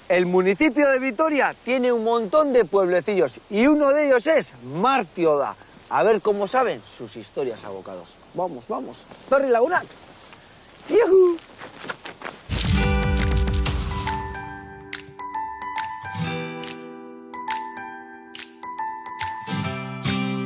El municipio de Vitoria tiene un montón de pueblecillos y uno de ellos es Martioda. A ver cómo saben sus historias abocados. Vamos, vamos. Torre Lagunac. ¡Yujú!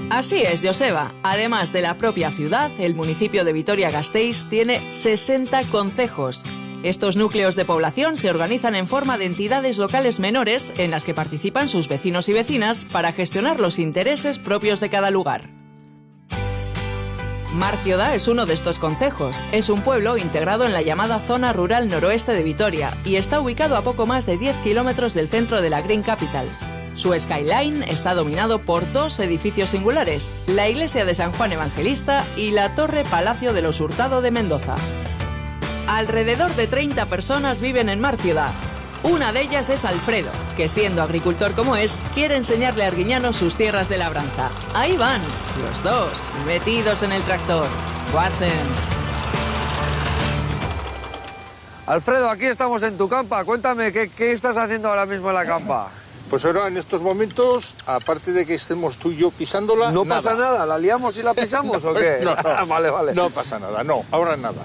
Así es, Joseba. Además de la propia ciudad, el municipio de Vitoria-Gasteiz tiene 60 concejos. Estos núcleos de población se organizan en forma de entidades locales menores en las que participan sus vecinos y vecinas para gestionar los intereses propios de cada lugar. Martioda es uno de estos concejos. Es un pueblo integrado en la llamada zona rural noroeste de Vitoria y está ubicado a poco más de 10 kilómetros del centro de la Green Capital. Su skyline está dominado por dos edificios singulares, la iglesia de San Juan Evangelista y la torre Palacio de los Hurtado de Mendoza. Alrededor de 30 personas viven en Martioda. Una de ellas es Alfredo, que siendo agricultor como es, quiere enseñarle a Arguiñano sus tierras de labranza. Ahí van, los dos, metidos en el tractor. ¡Guasen! Alfredo, aquí estamos en tu campa. Cuéntame, ¿qué estás haciendo ahora mismo en la campa? Pues ahora, en estos momentos, aparte de que estemos tú y yo pisándola... ¿No pasa nada? ¿La liamos y la pisamos o qué? No, vale. No pasa nada, no, ahora nada.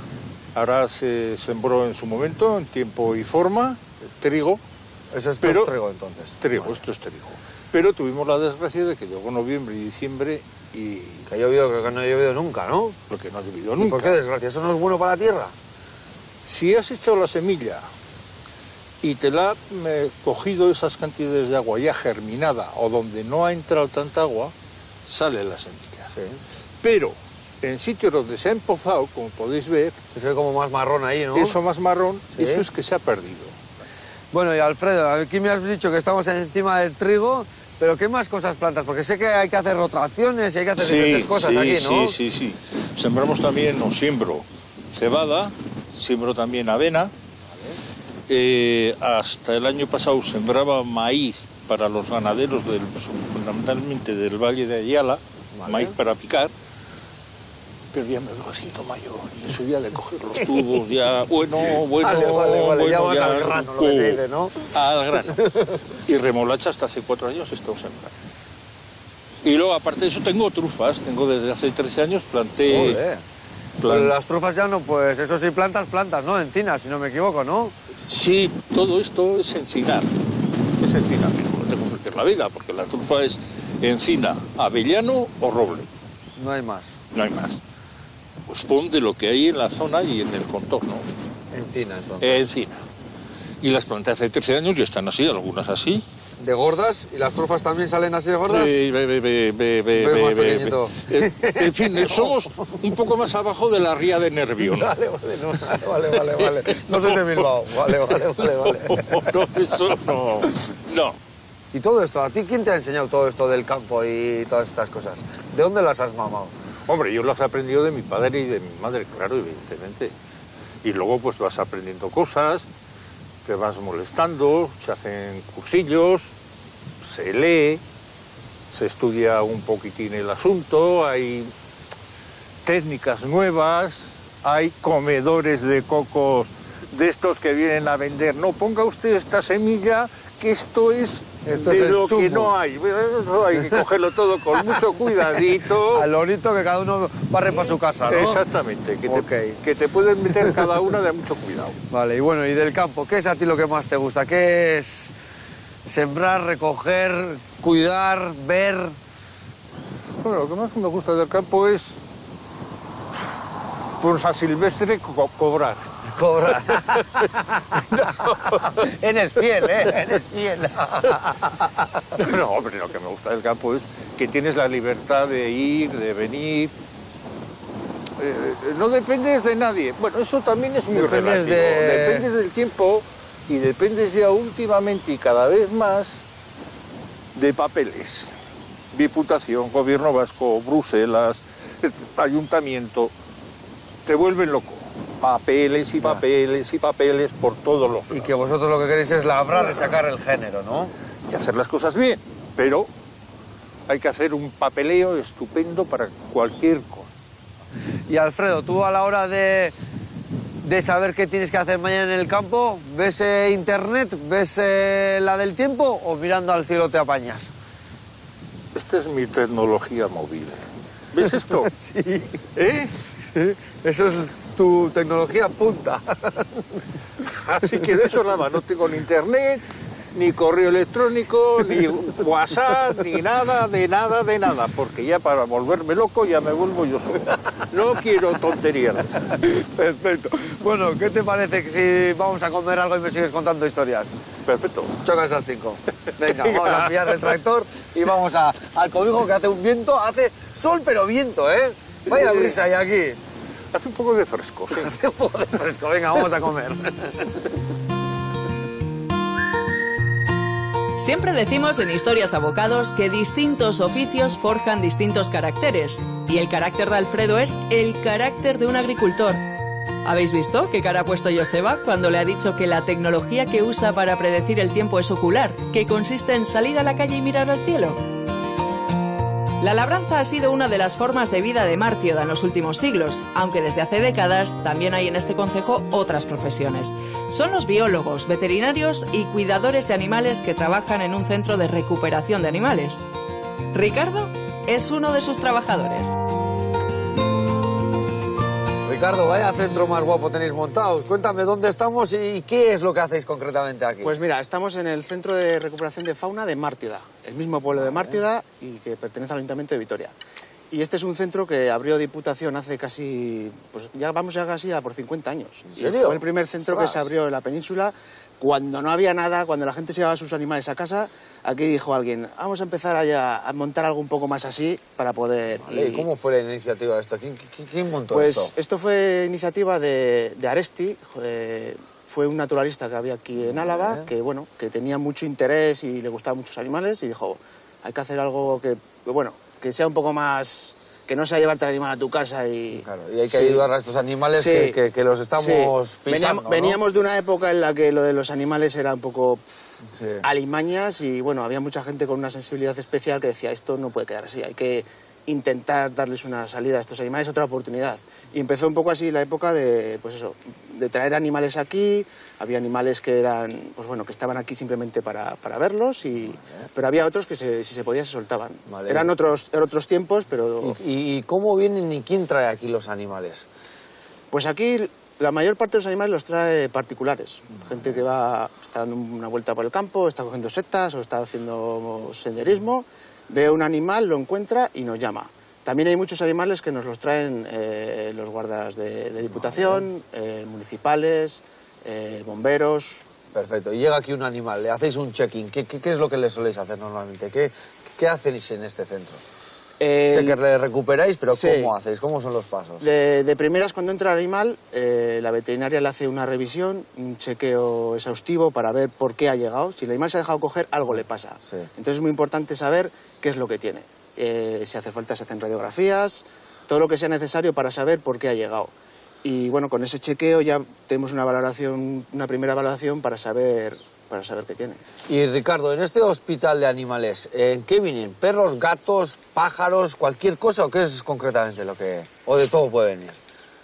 Ahora se sembró en su momento, en tiempo y forma, trigo. Eso es trigo, entonces. Trigo, vale. Esto es trigo. Pero tuvimos la desgracia de que llegó noviembre y diciembre y... Que ha llovido, creo que no ha llovido nunca, ¿no? Lo que no ha llovido ¿Y nunca. por qué desgracia? ¿Eso no es bueno para la tierra? Si has echado la semilla y te la ha cogido esas cantidades de agua ya germinada o donde no ha entrado tanta agua, sale la semilla. Sí. Pero en sitios donde se ha empozado, como podéis ver... Se ve como más marrón ahí, ¿no? Eso más marrón, ¿Sí? Eso es que se ha perdido. Bueno, y Alfredo, aquí me has dicho que estamos encima del trigo, pero ¿qué más cosas plantas? Porque sé que hay que hacer rotaciones y hay que hacer diferentes cosas aquí, ¿no? Sí. Sembramos también, o siembro cebada, siembro también avena. Hasta el año pasado sembraba maíz para los ganaderos, fundamentalmente del Valle de Ayala, maíz para picar. Pero ya me veo asito mayor y eso ya de coger los tubos, ya, bueno, Vale, ya vas al grano, lo que se dice, ¿no? Al grano. Y remolacha hasta hace 4 años estoy sembrando. Y luego, aparte de eso, tengo trufas. Tengo desde hace 13 años, planté... Pero las trufas ya no, pues eso sí, plantas, ¿no? Encinas, si no me equivoco, ¿no? Sí, todo esto es encinar. Es encinar, no te compliques la vida, porque la trufa es encina, avellano o roble. No hay más. No hay más. Pues pon de lo que hay en la zona y en el contorno. Encina, entonces. Encina. Y las planté hace 13 años y están así, algunas así. ¿De gordas? ¿Y las trufas también salen así de gordas? Más pequeñito. En fin, somos un poco más abajo de la ría de Nervión. Vale. No soy de Bilbao. Vale. No, eso no. ¿Y todo esto? ¿A ti quién te ha enseñado todo esto del campo y todas estas cosas? ¿De dónde las has mamado? Hombre, yo las he aprendido de mi padre y de mi madre, claro, evidentemente. Y luego pues vas aprendiendo cosas, te vas molestando, se hacen cursillos, se lee, se estudia un poquitín el asunto, hay técnicas nuevas, hay comedores de cocos de estos que vienen a vender. No, ponga usted esta semilla, que esto es de lo que no hay. Eso hay que cogerlo todo con mucho cuidadito. Al lorito que cada uno barre para su casa, ¿no? Exactamente, que te pueden meter cada una de mucho cuidado. Vale, y bueno, y del campo, ¿qué es a ti lo que más te gusta? ¿Qué es sembrar, recoger, cuidar, ver? Bueno, lo que más me gusta del campo es, por San Silvestre, cobrar. Cobrar. Eres fiel, ¿eh? Eres fiel. No, hombre, lo que me gusta del campo es que tienes la libertad de ir, de venir. No dependes de nadie. Bueno, eso también es muy relativo. Dependes del tiempo y dependes ya últimamente y cada vez más de papeles. Diputación, Gobierno Vasco, Bruselas, Ayuntamiento. Te vuelven loco. Papeles y papeles y papeles por todo lo Y que vosotros lo que queréis es labrar y sacar el género, ¿no? Y hacer las cosas bien, pero hay que hacer un papeleo estupendo para cualquier cosa. Y Alfredo, tú a la hora de de saber qué tienes que hacer mañana en el campo? ¿Ves internet? ¿Ves la del tiempo? ¿O mirando al cielo te apañas? Esta es mi tecnología móvil. ¿Ves esto? Sí. ¿Eh? Eso es tu tecnología punta. Así que de eso nada, no tengo ni internet, ni correo electrónico, ni WhatsApp, ni nada, de nada, porque ya para volverme loco ya me vuelvo yo solo. No quiero tonterías. Perfecto. Bueno, ¿qué te parece que si vamos a comer algo y me sigues contando historias? Perfecto. Choca esas 5. Venga, vamos a pillar el tractor y vamos al cobijo que hace un viento, hace sol pero viento, ¿eh? Vaya brisa hay aquí. Hace un poco de fresco, sí. Hace un poco de fresco, venga, vamos a comer. Siempre decimos en Historias a Bocados que distintos oficios forjan distintos caracteres. Y el carácter de Alfredo es el carácter de un agricultor. ¿Habéis visto qué cara ha puesto Joseba cuando le ha dicho que la tecnología que usa para predecir el tiempo es ocular, que consiste en salir a la calle y mirar al cielo? La labranza ha sido una de las formas de vida de Mártioda en los últimos siglos, aunque desde hace décadas también hay en este concejo otras profesiones. Son los biólogos, veterinarios y cuidadores de animales que trabajan en un centro de recuperación de animales. Ricardo es uno de sus trabajadores. Ricardo, vaya centro más guapo tenéis montado. Cuéntame dónde estamos y qué es lo que hacéis concretamente aquí. Pues mira, estamos en el Centro de Recuperación de Fauna de Mártioda, el mismo pueblo de Mártioda y que pertenece al Ayuntamiento de Vitoria. Y este es un centro que abrió Diputación hace casi, pues ya vamos ya casi a por 50 años. ¿En serio? Fue el primer centro que se abrió en la península cuando no había nada, cuando la gente se llevaba sus animales a casa. Aquí dijo alguien, vamos a empezar a montar algo un poco más así para poder... Vale, ¿y cómo fue la iniciativa de esto? ¿Quién montó pues esto? Esto fue iniciativa de Aresti, fue un naturalista que había aquí en Álava, que bueno, que tenía mucho interés y le gustaban muchos animales y dijo, hay que hacer algo que bueno, que sea un poco más... que no sea llevarte el animal a tu casa y... Claro, y hay que ayudar a estos animales que los estamos pisando, Veníamos de una época en la que lo de los animales era un poco Sí. alimañas y bueno, había mucha gente con una sensibilidad especial que decía esto no puede quedar así, hay que intentar darles una salida a estos animales, otra oportunidad. Y empezó un poco así la época de, pues eso, de traer animales aquí, había animales que eran, pues bueno, que estaban aquí simplemente para verlos, pero había otros que si se podía se soltaban. Vale. Eran otros tiempos, pero... ¿Y cómo vienen y quién trae aquí los animales? Pues aquí la mayor parte de los animales los trae particulares. Gente que está dando una vuelta por el campo, está cogiendo setas o está haciendo senderismo, ve un animal, lo encuentra y nos llama. También hay muchos animales que nos los traen los guardas de Diputación, municipales, bomberos. Perfecto. Y llega aquí un animal, le hacéis un check-in. ¿Qué es lo que le soléis hacer normalmente? ¿Qué hacéis en este centro? Sé que le recuperáis, pero sí. ¿cómo hacéis? ¿Cómo son los pasos? De primeras, cuando entra el animal, la veterinaria le hace una revisión, un chequeo exhaustivo para ver por qué ha llegado. Si el animal se ha dejado coger, algo le pasa. Sí. Entonces es muy importante saber qué es lo que tiene. Si hace falta, se hacen radiografías, todo lo que sea necesario para saber por qué ha llegado. Y bueno, con ese chequeo ya tenemos una primera valoración para saber qué tiene. Y Ricardo, en este hospital de animales, ¿en qué vienen? ¿Perros, gatos, pájaros, cualquier cosa o qué es concretamente lo que...? ¿O de todo puede venir?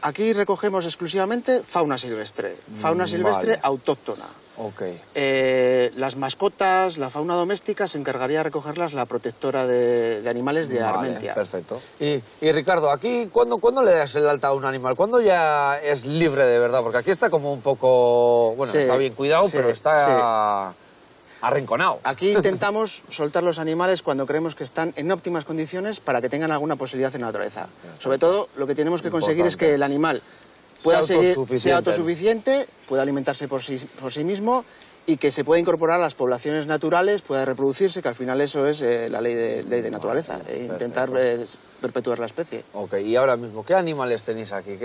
Aquí recogemos exclusivamente fauna silvestre Vale. autóctona. Ok. Las mascotas, la fauna doméstica, se encargaría de recogerlas la protectora de animales de Armentia. Perfecto. Y Ricardo, aquí, ¿cuándo le das el alta a un animal? ¿Cuándo ya es libre de verdad? Porque aquí está como un poco... Bueno, Sí, está bien cuidado, sí, pero está arrinconado. Aquí intentamos soltar los animales cuando creemos que están en óptimas condiciones para que tengan alguna posibilidad en la naturaleza. Sobre todo, lo que tenemos que conseguir es que el animal sea autosuficiente, pueda alimentarse por sí mismo y que se pueda incorporar a las poblaciones naturales, pueda reproducirse, que al final eso es la ley de naturaleza, intentar perpetuar la especie. Ok, y ahora mismo, ¿qué animales tenéis aquí?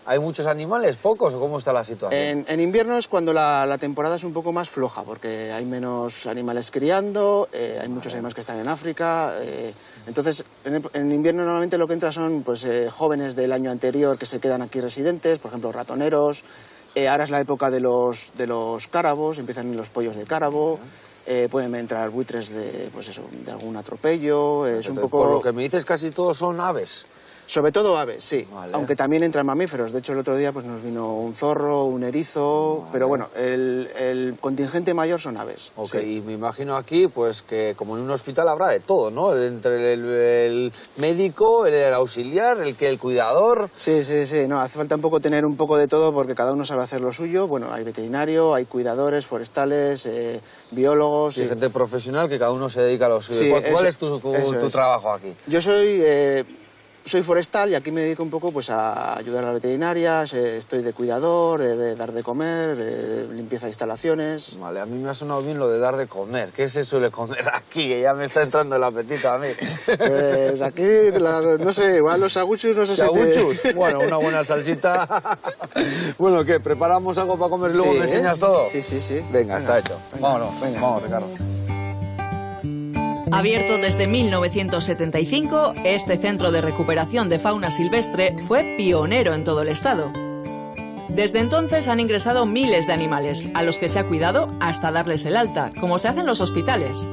¿Hay muchos animales, pocos o cómo está la situación? En invierno es cuando la temporada es un poco más floja, porque hay menos animales criando, hay muchos animales que están en África. Entonces, en invierno normalmente lo que entra son pues, jóvenes del año anterior que se quedan aquí residentes, por ejemplo, ratoneros. Ahora es la época de los cárabos, empiezan los pollos de cárabo. Pueden entrar buitres de algún atropello. Es un poco... Por lo que me dices, casi todos son aves. Sobre todo aves, sí, Vale. aunque también entran mamíferos. De hecho, el otro día pues, nos vino un zorro, un erizo, pero bueno, el contingente mayor son aves. Ok, Sí. y me imagino aquí, pues que como en un hospital habrá de todo, ¿no? Entre el médico, el auxiliar, el cuidador. Sí, no, hace falta un poco tener un poco de todo porque cada uno sabe hacer lo suyo. Bueno, hay veterinario, hay cuidadores forestales, biólogos. Sí, Sí. gente profesional que cada uno se dedica a lo suyo. Sí, ¿Cuál es eso tu es. trabajo aquí? Yo soy forestal y aquí me dedico un poco pues, a ayudar a las veterinarias, estoy de cuidador, de dar de comer, limpieza de instalaciones. Vale, a mí me ha sonado bien lo de dar de comer. ¿Qué se suele comer aquí? Que ya me está entrando el apetito a mí. Pues aquí, no sé, igual los aguchus, no sé si ¿Chaguchus? Bueno, una buena salsita. Bueno, ¿qué? ¿Preparamos algo para comer y luego me enseñas todo? Sí. Venga, está hecho. Venga, Vámonos, venga. vamos, Ricardo. Abierto desde 1975, este centro de recuperación de fauna silvestre fue pionero en todo el estado. Desde entonces han ingresado miles de animales, a los que se ha cuidado hasta darles el alta, como se hace en los hospitales.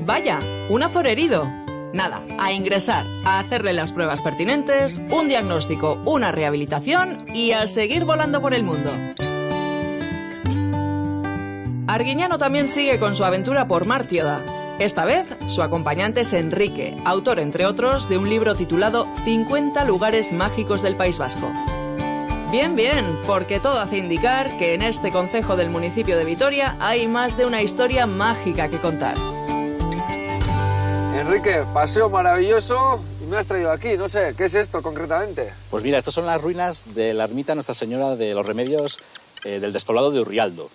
¡Vaya! ¡Un azor herido! Nada, a ingresar, a hacerle las pruebas pertinentes, un diagnóstico, una rehabilitación y a seguir volando por el mundo. Arguiñano también sigue con su aventura por Mártioda. Esta vez, su acompañante es Enrique, autor, entre otros, de un libro titulado 50 lugares mágicos del País Vasco. Bien, porque todo hace indicar que en este concejo del municipio de Vitoria hay más de una historia mágica que contar. Enrique, paseo maravilloso y me has traído aquí. No sé, ¿qué es esto concretamente? Pues mira, estas son las ruinas de la ermita Nuestra Señora de los Remedios del despoblado de Urrialdo.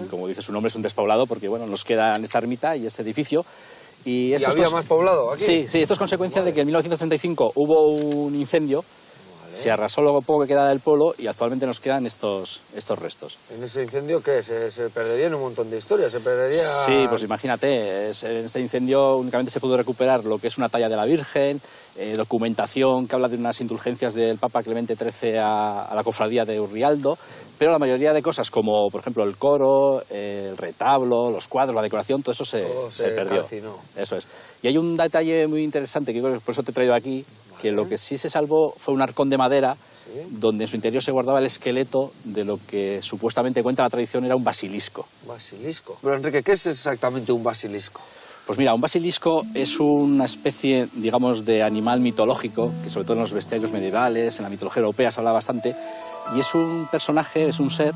Como dice su nombre, es un despoblado porque bueno, nos queda en esta ermita y ese edificio. ¿Y había más poblado aquí? Sí, esto es consecuencia de que en 1935 hubo un incendio, se arrasó lo poco que queda del pueblo y actualmente nos quedan estos restos. ¿En ese incendio qué? ¿Se perderían un montón de historias? ¿Se perdería...? Sí, pues imagínate, en este incendio únicamente se pudo recuperar lo que es una talla de la Virgen, documentación que habla de unas indulgencias del Papa Clemente XIII a la cofradía de Urrialdo, pero la mayoría de cosas como, por ejemplo, el coro, el retablo, los cuadros, la decoración, todo eso se perdió. calcinó. Eso es. Y hay un detalle muy interesante que por eso te he traído aquí, que lo que sí se salvó fue un arcón de madera, donde en su interior se guardaba el esqueleto de lo que supuestamente cuenta la tradición era un basilisco. Basilisco. Pero Enrique, ¿qué es exactamente un basilisco? Pues mira, un basilisco es una especie, digamos, de animal mitológico, que sobre todo en los bestiarios medievales, en la mitología europea se habla bastante, y es un personaje, es un ser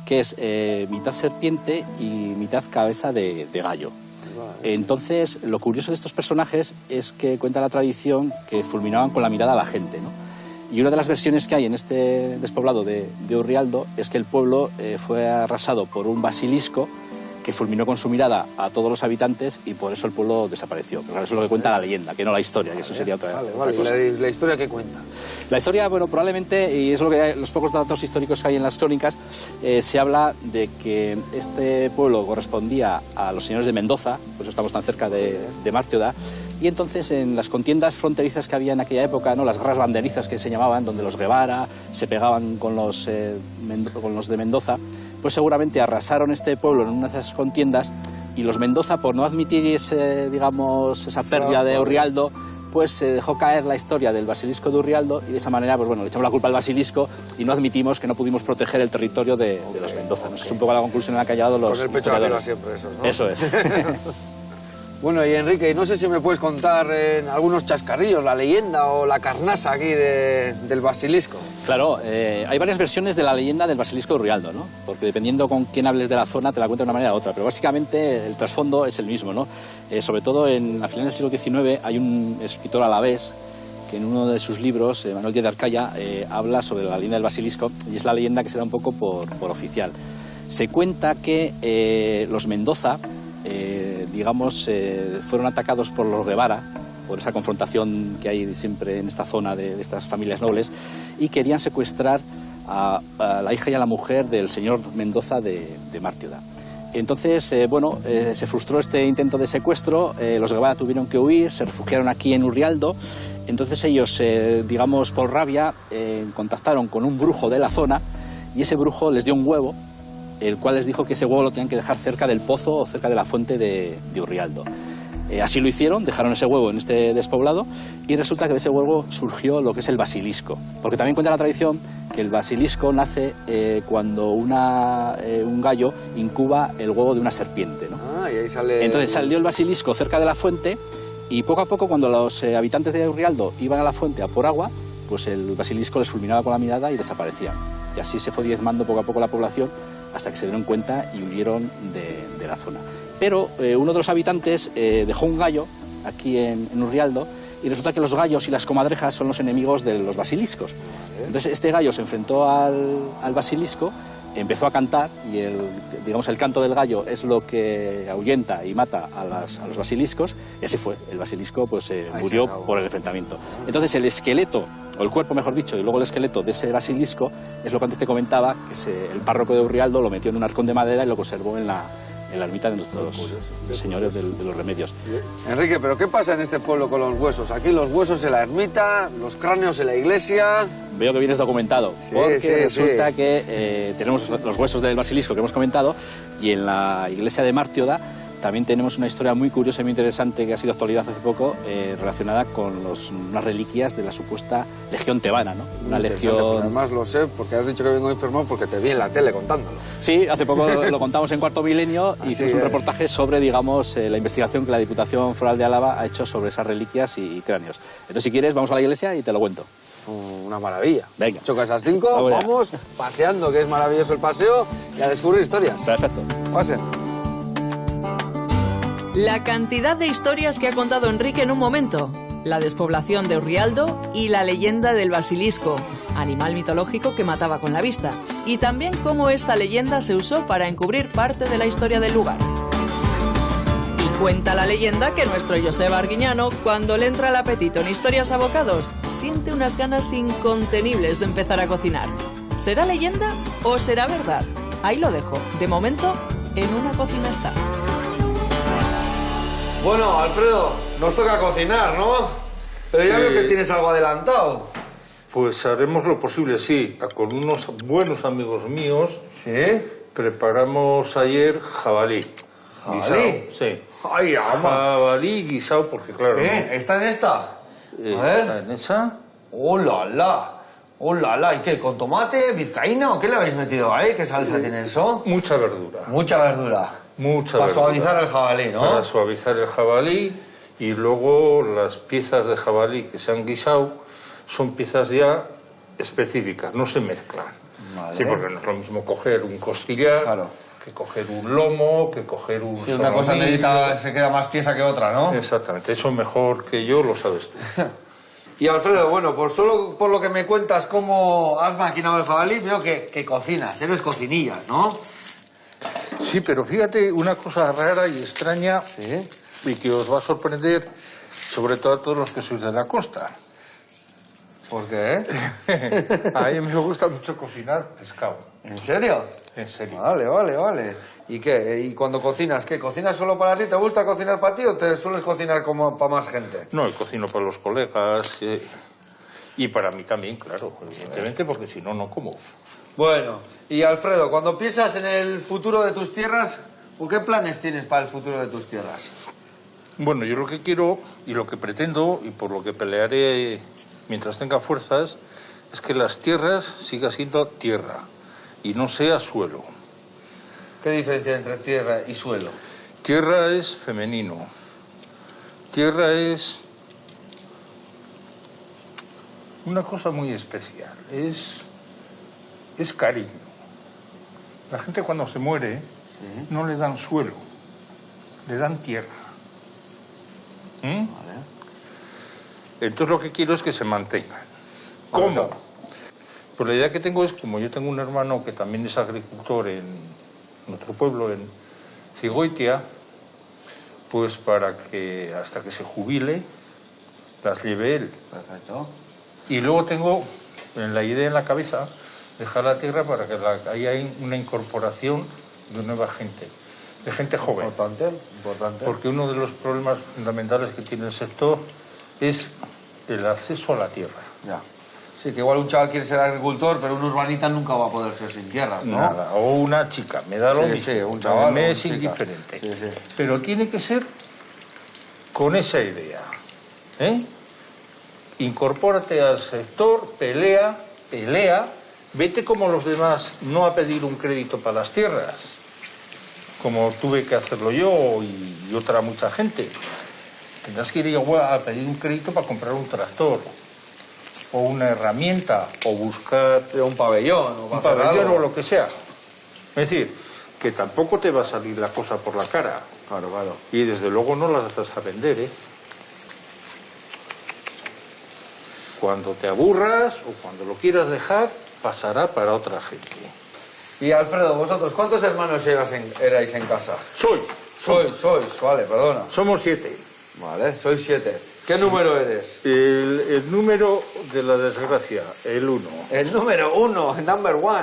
que es mitad serpiente y mitad cabeza de gallo. Entonces, lo curioso de estos personajes es que cuenta la tradición que fulminaban con la mirada a la gente, ¿no? Y una de las versiones que hay en este despoblado de Urrialdo es que el pueblo fue arrasado por un basilisco que fulminó con su mirada a todos los habitantes y por eso el pueblo desapareció. Pero claro, eso es lo que cuenta la leyenda, que no la historia, que eso sería otra cosa. ¿Y la historia qué cuenta? La historia, bueno, probablemente, y es lo que hay, los pocos datos históricos que hay en las crónicas, se habla de que este pueblo correspondía a los señores de Mendoza, por eso estamos tan cerca de Mártioda, y entonces en las contiendas fronterizas que había en aquella época, ¿no?, las guerras banderizas que se llamaban, donde los Guevara se pegaban con los de Mendoza, pues seguramente arrasaron este pueblo en una de esas contiendas y los Mendoza, por no admitir esa pérdida de Urrialdo, pues se dejó caer la historia del basilisco de Urrialdo y de esa manera, pues bueno, le echamos la culpa al basilisco y no admitimos que no pudimos proteger el territorio de los Mendoza. ¿No? Es un poco la conclusión a la que han llegado los historiadores. Con el pecho arriba siempre, Eso es. Bueno, y Enrique, no sé si me puedes contar algunos chascarrillos, la leyenda o la carnasa aquí del basilisco. Claro, hay varias versiones de la leyenda del basilisco de Urrialdo, ¿no? Porque dependiendo con quién hables de la zona te la cuenta de una manera u otra, pero básicamente el trasfondo es el mismo, ¿no? Sobre todo a finales del siglo XIX hay un escritor alavés que en uno de sus libros, Manuel Díaz de Arcaya, habla sobre la leyenda del basilisco y es la leyenda que se da un poco por oficial. Se cuenta que los Mendoza, fueron atacados por los Guevara, por esa confrontación que hay siempre en esta zona de estas familias nobles, y querían secuestrar a la hija y a la mujer del señor Mendoza de Mártioda. Entonces, se frustró este intento de secuestro, los Guevara tuvieron que huir, se refugiaron aquí en Urrialdo, entonces ellos, por rabia, contactaron con un brujo de la zona y ese brujo les dio un huevo, el cual les dijo que ese huevo lo tenían que dejar cerca del pozo o cerca de la fuente de Urrialdo. Así lo hicieron, dejaron ese huevo en este despoblado y resulta que de ese huevo surgió lo que es el basilisco. Porque también cuenta la tradición que el basilisco nace cuando un gallo incuba el huevo de una serpiente, ¿no? Y ahí sale... Entonces salió el basilisco cerca de la fuente y poco a poco, cuando los habitantes de Urrialdo iban a la fuente a por agua, pues el basilisco les fulminaba con la mirada y desaparecían. Y así se fue diezmando poco a poco la población hasta que se dieron cuenta y huyeron de la zona. Pero uno de los habitantes dejó un gallo aquí en Urrialdo y resulta que los gallos y las comadrejas son los enemigos de los basiliscos. Entonces este gallo se enfrentó al basilisco, empezó a cantar y el canto del gallo es lo que ahuyenta y mata a los basiliscos, y así fue. El basilisco pues murió por el enfrentamiento. Entonces el esqueleto, o el cuerpo mejor dicho, y luego el esqueleto de ese basilisco es lo que antes te comentaba, que el párroco de Urrialdo lo metió en un arcón de madera y lo conservó en la ermita de nuestros señores de los remedios. Enrique, ¿pero qué pasa en este pueblo con los huesos? Aquí los huesos en la ermita, los cráneos en la iglesia... Veo que vienes documentado, porque resulta que tenemos los huesos del basilisco que hemos comentado y en la iglesia de Mártioda también tenemos una historia muy curiosa y muy interesante que ha sido actualidad hace poco, relacionada con unas reliquias de la supuesta legión tebana, ¿no? Una legión... Además lo sé, porque has dicho que vengo informado porque te vi en la tele contándolo. Sí, hace poco lo contamos en Cuarto Milenio y hicimos un reportaje sobre, digamos, la investigación que la Diputación Foral de Álava ha hecho sobre esas reliquias y cráneos. Entonces, si quieres, vamos a la iglesia y te lo cuento. Una maravilla. Venga. Choca esas 5, vamos paseando, que es maravilloso el paseo, y a descubrir historias. Perfecto. Pasen. La cantidad de historias que ha contado Enrique en un momento. La despoblación de Urrialdo y la leyenda del basilisco, animal mitológico que mataba con la vista. Y también cómo esta leyenda se usó para encubrir parte de la historia del lugar. Y cuenta la leyenda que nuestro Joseba Arguiñano, cuando le entra el apetito en historias a bocados, siente unas ganas incontenibles de empezar a cocinar. ¿Será leyenda o será verdad? Ahí lo dejo. De momento, en una cocina está. Bueno, Alfredo, nos toca cocinar, ¿no? Pero ya veo que tienes algo adelantado. Pues haremos lo posible, sí. Con unos buenos amigos míos preparamos ayer jabalí. ¿Jabalí? Guisado, sí. ¡Ay, ama! Jabalí guisado, porque claro... ¿Está en esta? A ver. ¿Está en esa? ¡Oh, la, la! ¡Oh, la, la! ¿Y qué? ¿Con tomate, vizcaína o qué le habéis metido ahí? ¿Qué salsa tiene eso? Mucha verdura. Mucha verdura. Mucha Para verdura. suavizar el jabalí, ¿no? Para suavizar el jabalí, y luego las piezas de jabalí que se han guisado son piezas ya específicas, no se mezclan. Vale. Sí, porque no es lo mismo coger un costillar que coger un lomo, que coger un... Sí, una cosa se queda más tiesa que otra, ¿no? Exactamente, eso mejor que yo lo sabes tú. Y Alfredo, bueno, solo por lo que me cuentas cómo has maquinado el jabalí, veo que cocinas, eres cocinillas, ¿no? Sí, pero fíjate una cosa rara y extraña y que os va a sorprender, sobre todo a todos los que sois de la costa. ¿Por qué? A mí me gusta mucho cocinar pescado. ¿En serio? En serio. Vale. ¿Y qué? ¿Y cuando cocinas, qué? ¿Cocinas solo para ti? ¿Te gusta cocinar para ti o te sueles cocinar como para más gente? No, cocino para los colegas y para mí también, claro, evidentemente, porque si no, no como. Bueno, y Alfredo, cuando piensas en el futuro de tus tierras, ¿qué planes tienes para el futuro de tus tierras? Bueno, yo lo que quiero y lo que pretendo y por lo que pelearé mientras tenga fuerzas es que las tierras sigan siendo tierra y no sea suelo. ¿Qué diferencia hay entre tierra y suelo? Tierra es femenino. Tierra es una cosa muy especial. Es cariño. La gente cuando se muere no le dan suelo, le dan tierra. Entonces lo que quiero es que se mantengan. ¿Cómo? Pues la idea que tengo es, como yo tengo un hermano que también es agricultor en nuestro pueblo, en Cigoitia, pues para que hasta que se jubile las lleve él. Perfecto. Y luego tengo la idea en la cabeza dejar la tierra para que haya una incorporación de nueva gente, de gente joven. Importante. Porque uno de los problemas fundamentales que tiene el sector es el acceso a la tierra. Ya. Sí, que igual un chaval quiere ser agricultor, pero un urbanita nunca va a poder ser sin tierras, ¿no? Nada. O una chica, me da lo mismo. Sí, un chaval. Me es indiferente. Pero tiene que ser con esa idea, incorpórate al sector, pelea, vete como los demás, no a pedir un crédito para las tierras, como tuve que hacerlo yo y otra mucha gente. Tendrás que ir igual a pedir un crédito para comprar un tractor, o una herramienta, o buscar un pabellón, o lo que sea. Es decir, que tampoco te va a salir la cosa por la cara. Claro, claro. Y desde luego no las vas a vender, ¿eh? Cuando te aburras o cuando lo quieras dejar, pasará para otra gente. Y Alfredo, vosotros, ¿cuántos hermanos erais en casa? Sois, vale, perdona. Somos 7. Vale, sois 7. ¿Qué número eres? El número de la desgracia, el 1. El número 1, number 1.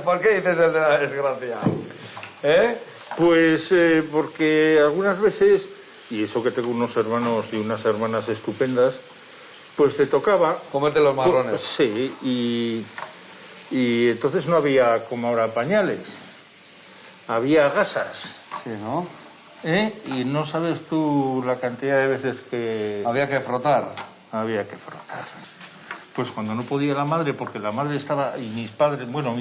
¿Por qué dices el de la desgracia? Pues porque algunas veces, y eso que tengo unos hermanos y unas hermanas estupendas, pues te tocaba... comerte los marrones. Sí, y entonces no había como ahora pañales, había gasas. Sí, ¿no? Y no sabes tú la cantidad de veces que... Había que frotar. Había que frotar. Pues cuando no podía la madre, porque la madre estaba... Y mis padres... Bueno,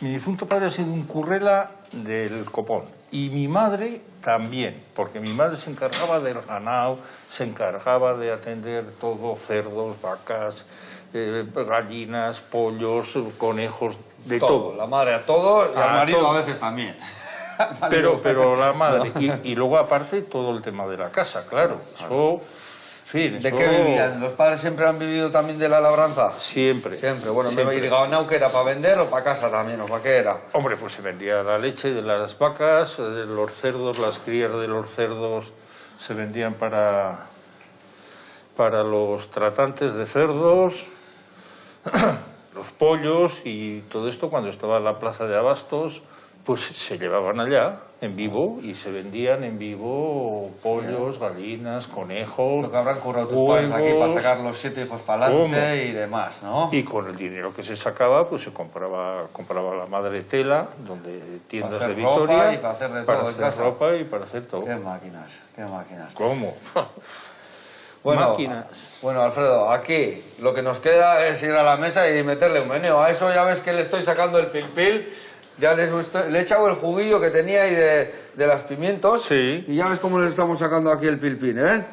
mi difunto padre ha sido un currela del copón. Y mi madre también, porque mi madre se encargaba del ganado, se encargaba de atender todo, cerdos, vacas, gallinas, pollos, conejos, de todo. La madre a todo y al marido todo. A veces también. Pero la madre. Y luego aparte todo el tema de la casa, claro. Eso... ¿De qué vivían? ¿Los padres siempre han vivido también de la labranza? Siempre. Siempre. Bueno, siempre. ¿y el ganado que era para vender o para casa también? ¿O para qué era? Hombre, pues se vendía la leche de las vacas, de los cerdos, las crías de los cerdos se vendían para los tratantes de cerdos, los pollos y todo esto cuando estaba en la plaza de abastos, pues se llevaban allá en vivo y se vendían en vivo pollos, gallinas, conejos. Lo que habrán currado tus padres aquí para sacar los 7 hijos para adelante y demás, ¿no? Y con el dinero que se sacaba, pues se compraba la madre tela, donde tiendas de Vitoria. Y para hacer de todo en casa. Ropa y para hacer todo. Qué máquinas, qué máquinas. ¿Cómo? Máquinas. Bueno, Alfredo, aquí lo que nos queda es ir a la mesa y meterle un meneo. A eso ya ves que le estoy sacando el pil-pil. Ya le he echado el juguillo que tenía ahí de las pimientos. Sí. Y ya ves cómo le estamos sacando aquí el pil-pil, ¿eh?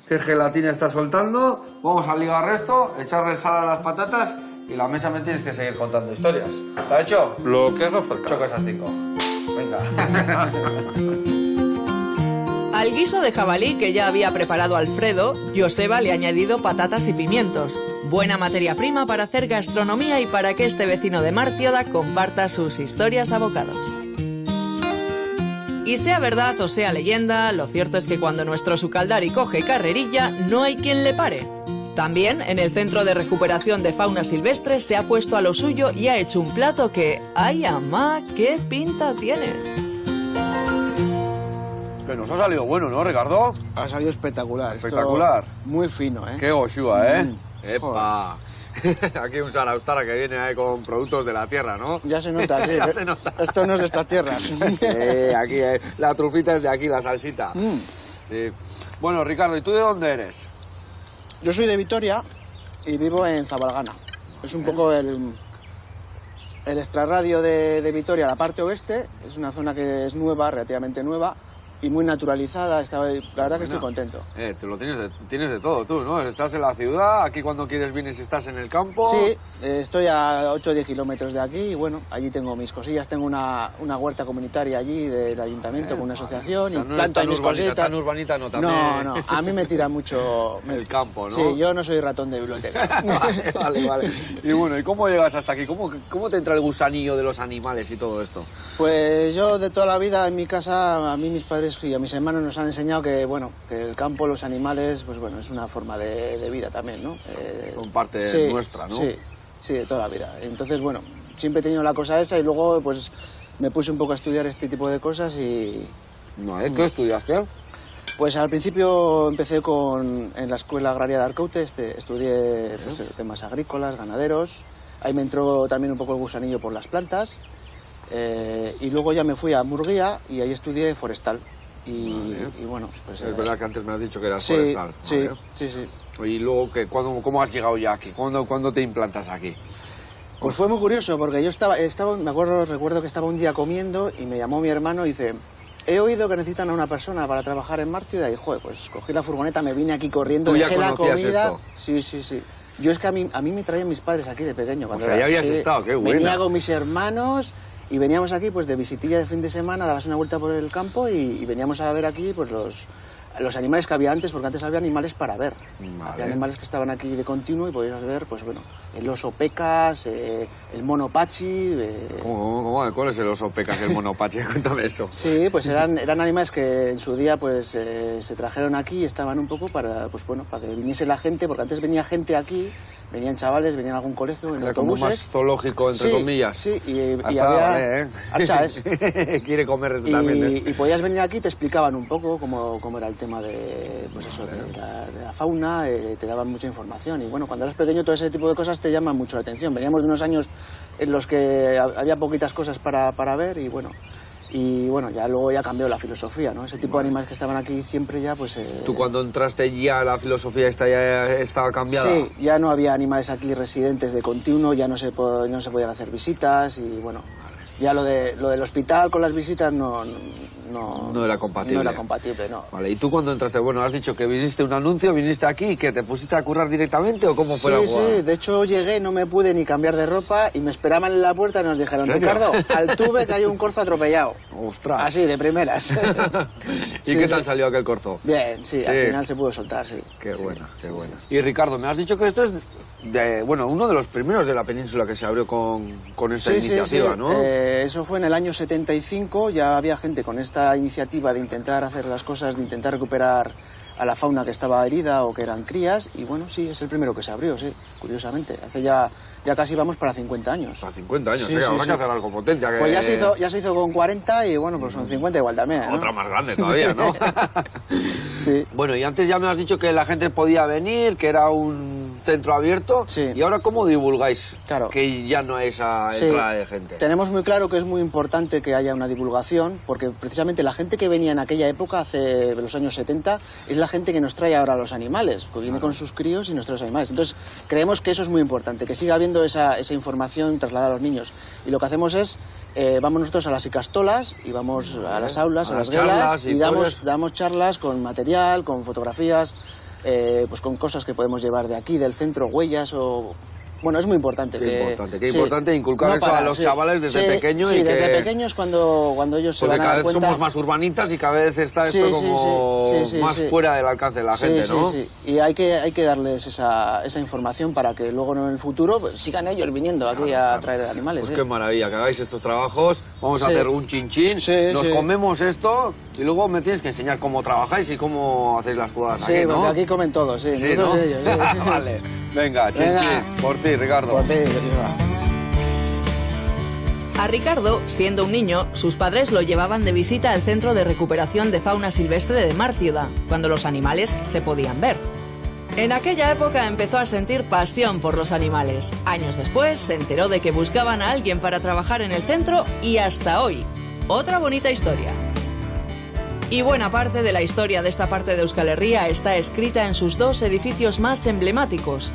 Qué gelatina está soltando. Vamos a ligar esto, echarle sal a las patatas y la mesa me tienes que seguir contando historias. ¿Lo ha hecho? Lo que haga falta. Choca esas 5. Venga. Al guiso de jabalí que ya había preparado Alfredo, Joseba le ha añadido patatas y pimientos. Buena materia prima para hacer gastronomía y para que este vecino de Mártioda comparta sus historias a bocados. Y sea verdad o sea leyenda, lo cierto es que cuando nuestro Sucaldari coge carrerilla, no hay quien le pare. También en el Centro de Recuperación de Fauna Silvestre se ha puesto a lo suyo y ha hecho un plato que, ¡ay, amá, qué pinta tiene! Que nos ha salido bueno, ¿no, Ricardo? Ha salido espectacular. Espectacular. Esto muy fino, ¿eh? Qué goshua, ¿eh? ¡Epa! Aquí un Saraustara que viene ahí con productos de la tierra, ¿no? Ya se nota, sí. Ya se nota. Esto no es de estas tierras. Aquí, la trufita es de aquí, la salsita. Sí. Bueno, Ricardo, ¿y tú de dónde eres? Yo soy de Vitoria y vivo en Zabalgana. Es un poco el extrarradio de Vitoria, la parte oeste. Es una zona que es nueva, relativamente nueva. Y muy naturalizada, la verdad que estoy contento. Te lo tienes de todo tú, ¿no? Estás en la ciudad, aquí cuando quieres vienes y estás en el campo. Sí, estoy a 8 o 10 kilómetros de aquí y bueno, allí tengo mis cosillas. Tengo una huerta comunitaria allí del ayuntamiento con una asociación, o sea, y planto ahí mis cositas. Tan urbanita no, también. No, a mí me tira mucho... el campo, ¿no? Sí, yo no soy ratón de biblioteca. Vale. Y bueno, ¿y cómo llegas hasta aquí? ¿Cómo te entra el gusanillo de los animales y todo esto? Pues yo de toda la vida en mi casa, a mí mis padres y a mis hermanos nos han enseñado que, bueno, que el campo, los animales, pues bueno, es una forma de vida también, ¿no? Son parte nuestra, ¿no? Sí, de toda la vida. Entonces, bueno, siempre he tenido la cosa esa y luego, pues, me puse un poco a estudiar este tipo de cosas y... ¿Qué estudiaste? Pues al principio empecé en la Escuela Agraria de Arcaute, estudié pues, temas agrícolas, ganaderos. Ahí me entró también un poco el gusanillo por las plantas. Y luego ya me fui a Murguía y ahí estudié forestal. Y luego ya me fui a Murcia, a la y bueno, pues... Es verdad que antes me has dicho que eras sí, forestal. sí, Vale. sí, sí. Y luego, ¿cómo has llegado ya aquí? ¿Cuándo te implantas aquí? Pues fue muy curioso, porque yo recuerdo que estaba un día comiendo y me llamó mi hermano y dice, he oído que necesitan a una persona para trabajar en Mártioda y, joder, pues cogí la furgoneta, me vine aquí corriendo, ¿Tú ya dejé la conocías comida... esto? Sí, sí, sí. Yo es que a mí me traían mis padres aquí de pequeño. O sea, ya habías estado, qué buena. Venía con mis hermanos y veníamos aquí pues de visitilla de fin de semana, dabas una vuelta por el campo y veníamos a ver aquí pues los animales que había antes, porque antes había animales para ver. Vale. Había animales que estaban aquí de continuo y podías ver, pues bueno, el oso pecas, el mono pachi... ¿Cuál es el oso pecas y el monopache? Cuéntame eso. Sí, pues eran animales que en su día pues se trajeron aquí y estaban un poco para, pues bueno, para que viniese la gente, porque antes venía gente aquí, venían chavales, venían a algún colegio en Era como autobuses. más zoológico, entre comillas. Sí, y Hasta había... vale, ¿eh? Hacha es. Quiere comer esto también, ¿eh? Y podías venir aquí y te explicaban un poco cómo era el tema de, pues eso, de la fauna, te daban mucha información. Y bueno, cuando eras pequeño todo ese tipo de cosas te llaman mucho la atención. Veníamos de unos años en los que había poquitas cosas para ver y bueno, ya luego ya cambió la filosofía, ¿no? Ese tipo de animales que estaban aquí siempre ya, pues... ¿Tú cuando entraste ya la filosofía ya estaba cambiada? Sí, ya no había animales aquí residentes de continuo, ya no se podían hacer visitas y bueno, ya lo del hospital con las visitas no era compatible. No era compatible, no. Vale, ¿y tú cuando entraste? Bueno, has dicho que viniste un anuncio, viniste aquí y que te pusiste a currar directamente o cómo fue la jugada? Sí, de hecho llegué, no me pude ni cambiar de ropa y me esperaban en la puerta y nos dijeron, Ricardo, al tube que hay un corzo atropellado. ¡Ostras! Así, de primeras. ¿Y qué tal salió aquel corzo? Bien, sí, al final se pudo soltar, sí. Qué buena, sí, qué buena. sí. Y Ricardo, me has dicho que esto es uno de los primeros de la península que se abrió con esta iniciativa, ¿no? Eso fue en el año 75, ya había gente con esta iniciativa de intentar hacer las cosas, de intentar recuperar a la fauna que estaba herida o que eran crías, y bueno, sí, es el primero que se abrió, sí, curiosamente. Hace ya casi vamos para 50 años. Para 50 años, sí, habrá que hacer algo potente. Pues ya se hizo con 40 y bueno, pues son 50 igual también, ¿no? Otra más grande todavía, ¿no? Sí. Bueno, y antes ya me has dicho que la gente podía venir, que era un centro abierto. Sí. ¿Y ahora cómo divulgáis Claro. que ya no hay esa entrada de gente? Tenemos muy claro que es muy importante que haya una divulgación, porque precisamente la gente que venía en aquella época, hace los años 70, es la gente que nos trae ahora los animales, que viene con sus críos y nos trae los animales. Entonces, creemos que eso es muy importante, que siga habiendo esa información trasladada a los niños. Y lo que hacemos es, vamos nosotros a las icastolas y vamos a las aulas, a las guelas, y damos charlas con material, con fotografías, pues con cosas que podemos llevar de aquí, del centro, huellas o... Bueno, es muy importante. Qué importante inculcar eso a los chavales desde pequeños. Sí, desde pequeños cuando ellos se van a dar cuenta. Porque cada vez somos más urbanitas y cada vez está esto como más fuera del alcance de la gente, ¿no? Sí. Y hay que darles esa información para que luego en el futuro pues, sigan ellos viniendo aquí a traer animales. Pues qué maravilla que hagáis estos trabajos. Vamos a hacer un chinchín, nos comemos esto y luego me tienes que enseñar cómo trabajáis y cómo hacéis las jugadas aquí, ¿no? Sí, porque aquí comen todos, sí. ¿no? Ellos, Vale. Venga, chinchín, por ti, Ricardo. Por ti, A Ricardo, siendo un niño, sus padres lo llevaban de visita al Centro de Recuperación de Fauna Silvestre de Mártioda, cuando los animales se podían ver. En aquella época empezó a sentir pasión por los animales. Años después se enteró de que buscaban a alguien para trabajar en el centro y hasta hoy. Otra bonita historia. Y buena parte de la historia de esta parte de Euskal Herria está escrita en sus dos edificios más emblemáticos.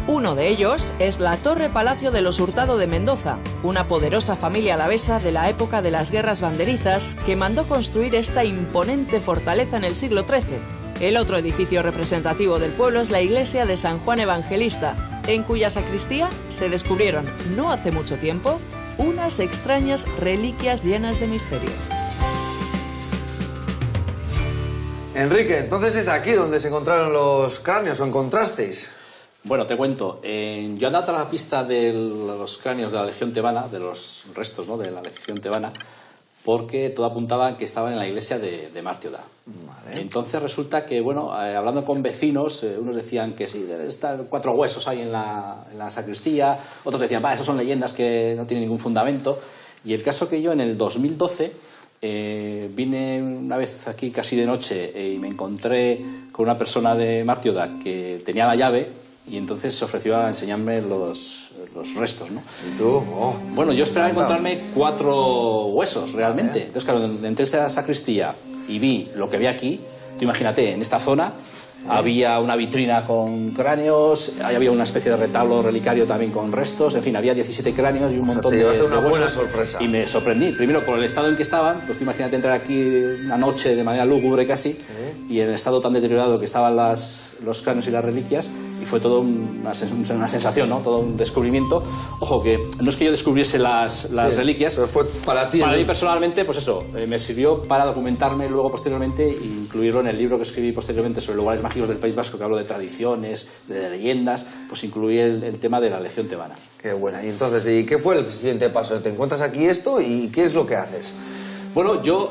Uno de ellos es la Torre Palacio de los Hurtado de Mendoza, una poderosa familia alavesa de la época de las guerras banderizas que mandó construir esta imponente fortaleza en el siglo XIII. El otro edificio representativo del pueblo es la iglesia de San Juan Evangelista, en cuya sacristía se descubrieron, no hace mucho tiempo, unas extrañas reliquias llenas de misterio. Enrique, entonces es aquí donde se encontraron los cráneos, ¿o encontrasteis? Bueno, te cuento. Yo andaba tras la pista de los cráneos de la Legión Tebana, de los restos, ¿no?, de la Legión Tebana, porque todo apuntaba que estaban en la iglesia de Mártioda. Vale. Entonces resulta que, bueno, hablando con vecinos, unos decían que sí, deben estar 4 huesos ahí en la sacristía, otros decían, esos son leyendas que no tienen ningún fundamento. Y el caso que yo en el 2012 vine una vez aquí casi de noche y me encontré con una persona de Mártioda que tenía la llave y entonces se ofreció a enseñarme los restos, ¿no? ¿Y tú? Bueno, yo esperaba encontrarme 4 huesos realmente. Entonces, claro, entré a esa sacristía y vi lo que había aquí, tú imagínate, en esta zona había una vitrina con cráneos, ahí había una especie de retablo relicario también con restos, en fin, había 17 cráneos y un montón de una buena huesos. sorpresa. Y me sorprendí, primero por el estado en que estaban, pues tú imagínate entrar aquí una noche de manera lúgubre casi, y en el estado tan deteriorado que estaban los cráneos y las reliquias, y fue todo una sensación, ¿no? Todo un descubrimiento. Ojo, que no es que yo descubriese las reliquias, pero fue para ti. Para mí personalmente, pues eso, me sirvió para documentarme luego posteriormente e incluirlo en el libro que escribí posteriormente sobre lugares mágicos del País Vasco, que hablo de tradiciones, de leyendas, pues incluí el tema de la Legión Tebana. Qué buena. Y entonces, ¿y qué fue el siguiente paso? ¿Te encuentras aquí esto y qué es lo que haces? Bueno, yo,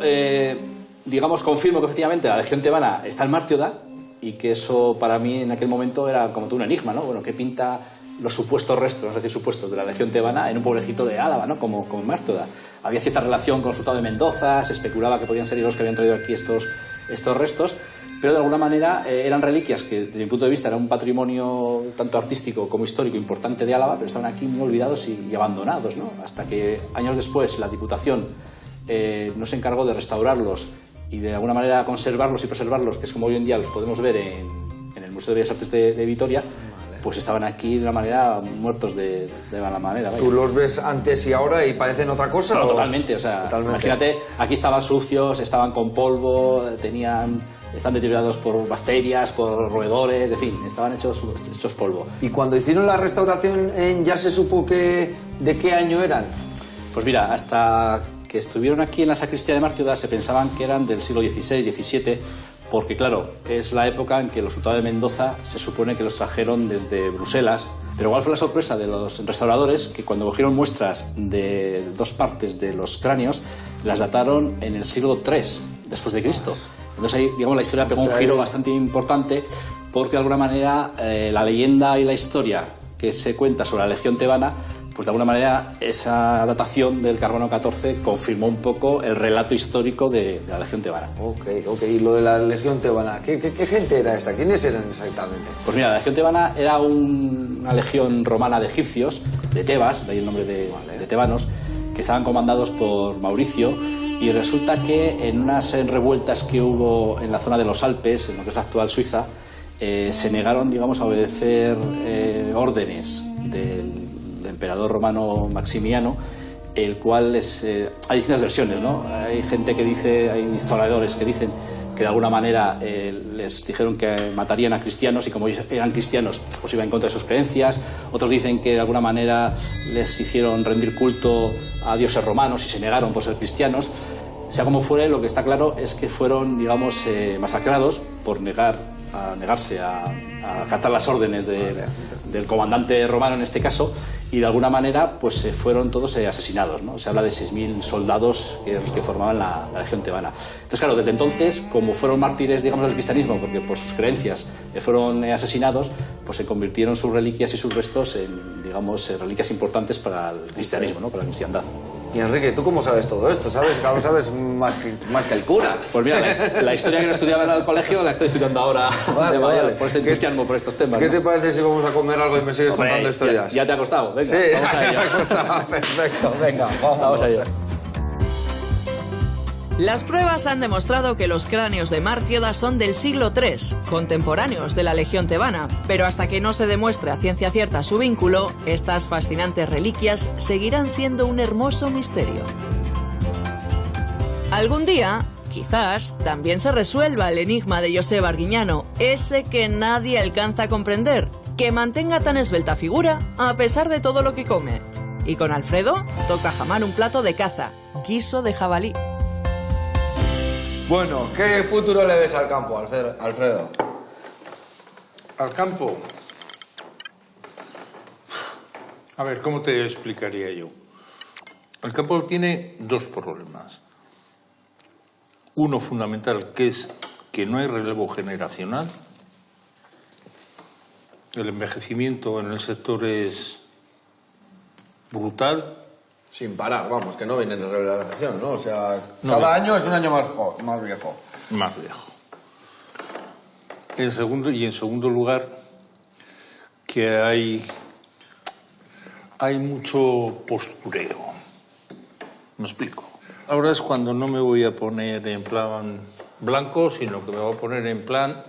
digamos, confirmo que efectivamente la Legión Tebana está en Mártioda, y que eso para mí en aquel momento era como todo un enigma, ¿no? Bueno, ¿qué pinta los supuestos restos, es decir, supuestos de la Legión Tebana en un pueblecito de Álava, ¿no? Como Mártoda? Había cierta relación con el Sultado de Mendoza, se especulaba que podían ser los que habían traído aquí estos restos, pero de alguna manera eran reliquias que, desde mi punto de vista, era un patrimonio tanto artístico como histórico importante de Álava, pero estaban aquí muy olvidados y abandonados, ¿no? Hasta que años después la Diputación no se encargó de restaurarlos y de alguna manera conservarlos y preservarlos, que es como hoy en día los podemos ver en el Museo de Bellas Artes de Vitoria. Vale. Pues estaban aquí de una manera muertos de mala manera. Vaya. ¿Tú los ves antes y ahora y parecen otra cosa? No, ¿o? totalmente, o sea, imagínate, aquí estaban sucios, estaban con polvo, están deteriorados por bacterias, por roedores, en fin, estaban hechos polvo. ¿Y cuando hicieron la restauración ya se supo de qué año eran? Pues mira, hasta que estuvieron aquí en la sacristía de Mártioda se pensaban que eran del siglo XVI, XVII, porque claro, es la época en que los sultanos de Mendoza se supone que los trajeron desde Bruselas, pero igual fue la sorpresa de los restauradores que cuando cogieron muestras de dos partes de los cráneos las dataron en el siglo III después de Cristo. Entonces ahí, digamos, la historia pegó un giro bastante importante porque de alguna manera la leyenda y la historia que se cuenta sobre la Legión Tebana, pues de alguna manera esa datación del carbono 14 confirmó un poco el relato histórico de la Legión Tebana. Ok. Y lo de la Legión Tebana, ¿qué gente era esta? ¿Quiénes eran exactamente? Pues mira, la Legión Tebana era una legión romana de egipcios, de Tebas, de ahí el nombre de tebanos, que estaban comandados por Mauricio, y resulta que en unas revueltas que hubo en la zona de los Alpes, en lo que es la actual Suiza, se negaron, digamos, a obedecer órdenes del emperador romano Maximiano, el cual hay distintas versiones, ¿no? Hay gente que dice, hay historiadores que dicen que de alguna manera les dijeron que matarían a cristianos y como ellos eran cristianos pues iban en contra de sus creencias. Otros dicen que de alguna manera les hicieron rendir culto a dioses romanos y se negaron por ser cristianos. Sea como fuere, lo que está claro es que fueron, digamos, masacrados por negarse a acatar las órdenes del comandante romano en este caso, y de alguna manera pues fueron todos asesinados, ¿no? Se habla de 6.000 soldados que los que formaban la Legión Tebana. Entonces claro, desde entonces, como fueron mártires, digamos, del cristianismo, porque por sus creencias fueron asesinados, pues se convirtieron sus reliquias y sus restos en, digamos, reliquias importantes para el cristianismo, ¿no? Para la cristiandad. Y Enrique, ¿tú cómo sabes todo esto? ¿Sabes? Claro, sabes más que el cura. Pues mira, la historia que no estudiaba en el colegio la estoy estudiando ahora vale. Por ese entusiasmo por estos temas. ¿Qué te parece si vamos a comer algo y me sigues contando historias? Ya te ha costado, venga, sí, vamos a ello. Ya me ha costado, perfecto, venga, vamos a ello. Las pruebas han demostrado que los cráneos de Mártioda son del siglo III, contemporáneos de la Legión Tebana, pero hasta que no se demuestre a ciencia cierta su vínculo, estas fascinantes reliquias seguirán siendo un hermoso misterio. Algún día, quizás, también se resuelva el enigma de Josep Arguiñano, ese que nadie alcanza a comprender, que mantenga tan esbelta figura a pesar de todo lo que come. Y con Alfredo toca jamar un plato de caza, guiso de jabalí. Bueno, ¿qué futuro le ves al campo, Alfredo? ¿Al campo? A ver, ¿cómo te explicaría yo? El campo tiene dos problemas. Uno fundamental, que es que no hay relevo generacional. El envejecimiento en el sector es brutal. Sin parar, vamos, que no viene de revelación, ¿no? O sea, cada año es un año más viejo. Más viejo. En segundo lugar, que hay mucho postureo. ¿Me explico? Ahora es cuando no me voy a poner en plan blanco, sino que me voy a poner en plan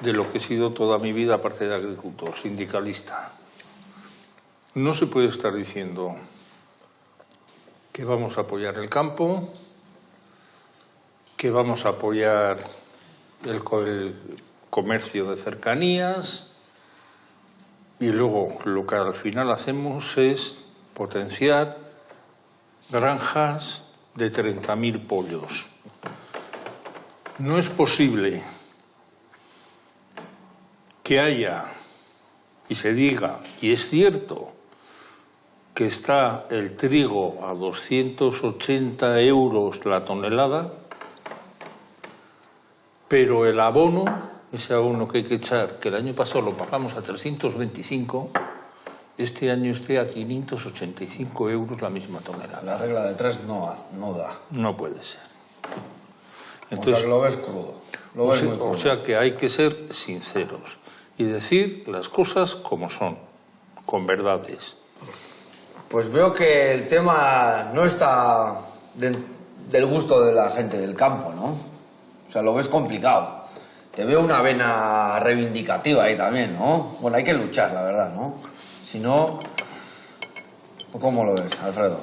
de lo que he sido toda mi vida, aparte de agricultor, sindicalista. No se puede estar diciendo que vamos a apoyar el campo, que vamos a apoyar el comercio de cercanías, y luego lo que al final hacemos es potenciar granjas de 30.000 pollos. No es posible que haya y se diga, y es cierto, que está el trigo a 280 euros la tonelada, pero el abono, ese abono que hay que echar, que el año pasado lo pagamos a 325, este año esté a 585 euros la misma tonelada. La regla de 3 no da. No puede ser. Entonces, o sea, que lo ves crudo. Lo ves muy crudo. O sea que hay que ser sinceros y decir las cosas como son, con verdades. Pues veo que el tema no está del gusto de la gente del campo, ¿no? O sea, lo ves complicado. Te veo una vena reivindicativa ahí también, ¿no? Bueno, hay que luchar, la verdad, ¿no? Si no, ¿cómo lo ves, Alfredo?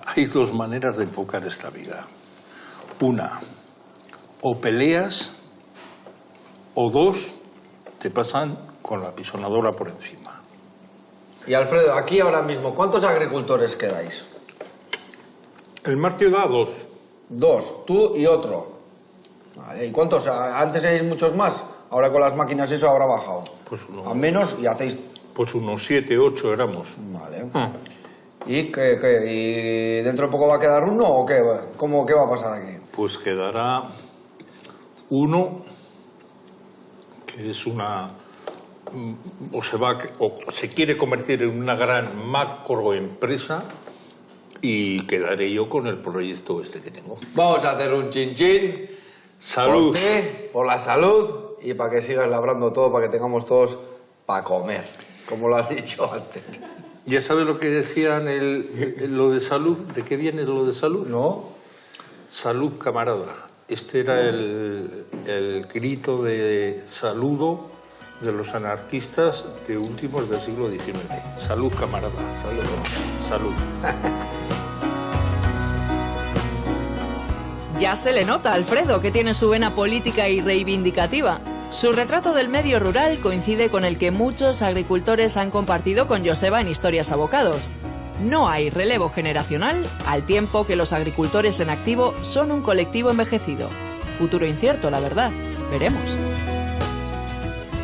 Hay dos maneras de enfocar esta vida. Una, o peleas, o dos, te pasan con la pisonadora por encima. Y Alfredo, aquí ahora mismo, ¿cuántos agricultores quedáis? El Martio da 2. 2, tú y otro. Vale, ¿y cuántos? Antes erais muchos más, ahora con las máquinas eso habrá bajado. Pues a menos y hacéis... Pues unos 7, 8 éramos. Vale. ¿Y qué? ¿Y dentro de poco va a quedar uno o qué? ¿Qué va a pasar aquí? Pues quedará uno que es una... o se quiere convertir en una gran macroempresa y quedaré yo con el proyecto este que tengo. Vamos a hacer un chinchín. Salud. Por ti, por la salud y para que sigas labrando todo, para que tengamos todos para comer, como lo has dicho antes. ¿Ya sabes lo que decían lo de salud? ¿De qué viene lo de salud? ¿No? Salud, camarada. Este era el grito de saludo de los anarquistas de últimos del siglo XIX. Salud, camarada. Salud. Salud. Ya se le nota a Alfredo que tiene su vena política y reivindicativa. Su retrato del medio rural coincide con el que muchos agricultores han compartido con Joseba en Historias Abocados. No hay relevo generacional, al tiempo que los agricultores en activo son un colectivo envejecido. Futuro incierto, la verdad. Veremos.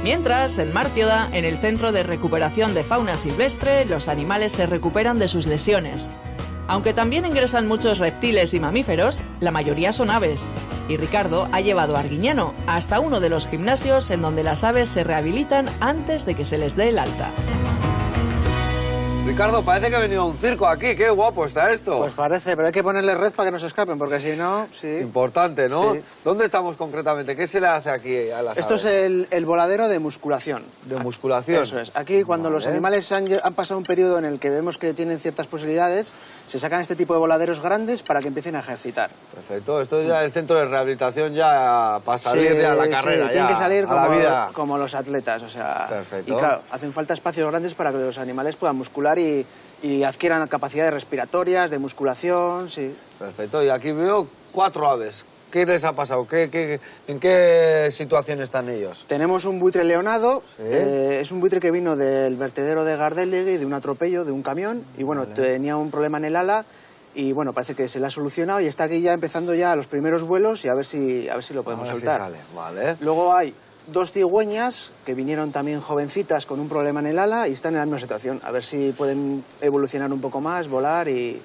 Mientras, en Mártioda, en el Centro de Recuperación de Fauna Silvestre, los animales se recuperan de sus lesiones. Aunque también ingresan muchos reptiles y mamíferos, la mayoría son aves. Y Ricardo ha llevado a Arguiñano hasta uno de los gimnasios en donde las aves se rehabilitan antes de que se les dé el alta. Ricardo, parece que ha venido a un circo aquí. Qué guapo está esto. Pues parece, pero hay que ponerle red para que no se escapen, porque si no, sí. Importante, ¿no? Sí. ¿Dónde estamos concretamente? ¿Qué se le hace aquí a las Esto aves? es el voladero de musculación. De musculación. Eso es. Aquí, cuando los animales han pasado un periodo en el que vemos que tienen ciertas posibilidades, se sacan este tipo de voladeros grandes para que empiecen a ejercitar. Perfecto. Esto es ya el centro de rehabilitación ya para salir Sí, ya a la carrera. sí, tienen que salir a la vida. como los atletas, o sea... Perfecto. Y claro, hacen falta espacios grandes para que los animales puedan muscular y adquieran capacidades respiratorias, de musculación, sí. Perfecto. Y aquí veo 4 aves. ¿Qué les ha pasado? ¿En qué situación están ellos? Tenemos un buitre leonado, Sí. Es un buitre que vino del vertedero de Gardelegui, de un atropello, de un camión, y bueno, tenía un problema en el ala, y bueno, parece que se le ha solucionado y está aquí ya empezando ya los primeros vuelos y a ver si lo podemos soltar. Si sale. Vale. Luego hay 2 cigüeñas que vinieron también jovencitas con un problema en el ala y están en la misma situación, a ver si pueden evolucionar un poco más, volar y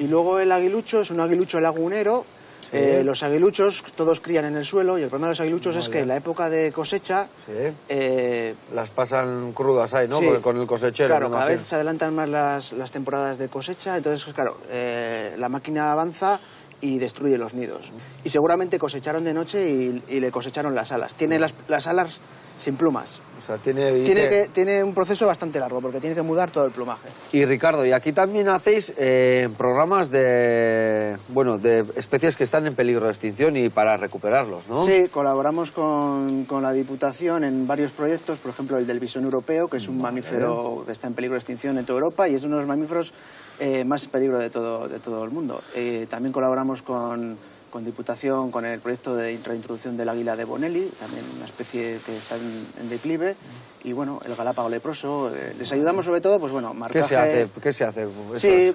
luego el aguilucho es un aguilucho lagunero. Sí. Los aguiluchos todos crían en el suelo y el problema de los aguiluchos es que en la época de cosecha... Sí. Las pasan crudas ahí, ¿no? Sí. Con el cosechero. Claro, cada vez se adelantan más las temporadas de cosecha, entonces, claro, la máquina avanza y destruye los nidos. Y seguramente cosecharon de noche y le cosecharon las alas. Tiene las alas sin plumas. O sea, tiene Tiene un proceso bastante largo, porque tiene que mudar todo el plumaje. Y Ricardo, y aquí también hacéis programas de especies que están en peligro de extinción y para recuperarlos, ¿no? Sí, colaboramos con la Diputación en varios proyectos, por ejemplo el del bisón europeo, que es un mamífero que está en peligro de extinción en toda Europa y es uno de los mamíferos más en peligro de todo el mundo. También colaboramos con Diputación, con el proyecto de reintroducción del águila de Bonelli, también una especie que está en declive, y bueno, el galápago leproso. Les ayudamos sobre todo, pues bueno, marcaje... ¿Qué se hace? Sí,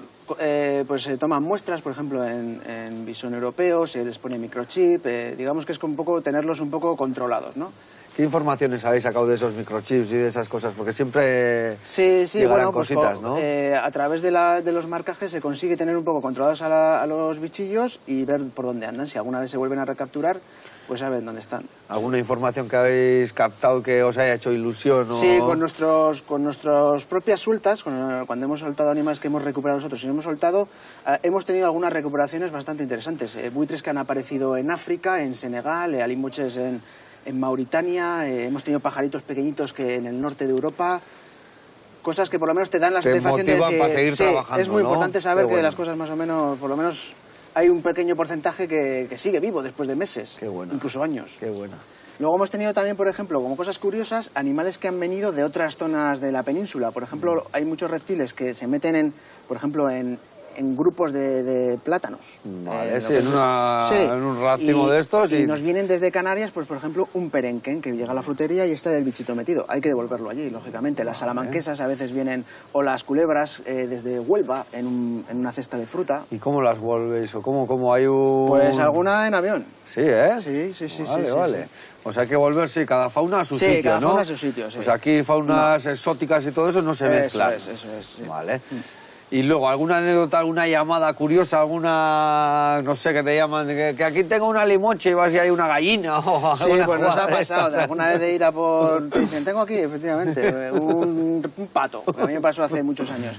pues se toman muestras, por ejemplo, en bisón europeo, se les pone microchip, digamos que es un poco tenerlos un poco controlados, ¿no? ¿Qué informaciones habéis sacado de esos microchips y de esas cosas? Porque siempre llegarán cositas, ¿no? A través de los marcajes se consigue tener un poco controlados a los bichillos y ver por dónde andan. Si alguna vez se vuelven a recapturar, pues saben dónde están. ¿Alguna información que habéis captado que os haya hecho ilusión? Sí, con nuestras propias sultas, cuando hemos soltado animales que hemos recuperado nosotros y no hemos soltado, hemos tenido algunas recuperaciones bastante interesantes. Buitres que han aparecido en África, en Senegal, alimoches en Mauritania, hemos tenido pajaritos pequeñitos que en el norte de Europa, cosas que por lo menos te dan la satisfacción de decir, para seguir trabajando, es muy importante saber que bueno. las cosas más o menos, por lo menos hay un pequeño porcentaje que sigue vivo después de meses, incluso años. Qué bueno. Luego hemos tenido también, por ejemplo, como cosas curiosas, animales que han venido de otras zonas de la península. Por ejemplo, hay muchos reptiles que se meten por ejemplo, en grupos de plátanos. Vale, en un racimo de estos. Y nos vienen desde Canarias, pues por ejemplo, un perenquen que llega a la frutería y está el bichito metido. Hay que devolverlo allí, lógicamente. Las salamanquesas a veces vienen, o las culebras desde Huelva, en una cesta de fruta. ¿Y cómo las volvéis? ¿O cómo hay un...? Pues alguna en avión. Sí, ¿eh? Sí. Vale. Sí. O sea, hay que volver, cada fauna a su sitio, ¿no? Sí, cada fauna a su sitio, sí. Pues aquí faunas exóticas y todo eso no se mezclan. Eso es. Sí. Vale. Y luego, ¿alguna anécdota, alguna llamada curiosa, alguna, no sé, que te llaman, que aquí tengo una limoche y vas y hay una gallina o sí, pues nos ha pasado, de alguna vez de ir a por... Te dicen, tengo aquí, efectivamente, un pato, que a mí me pasó hace muchos años.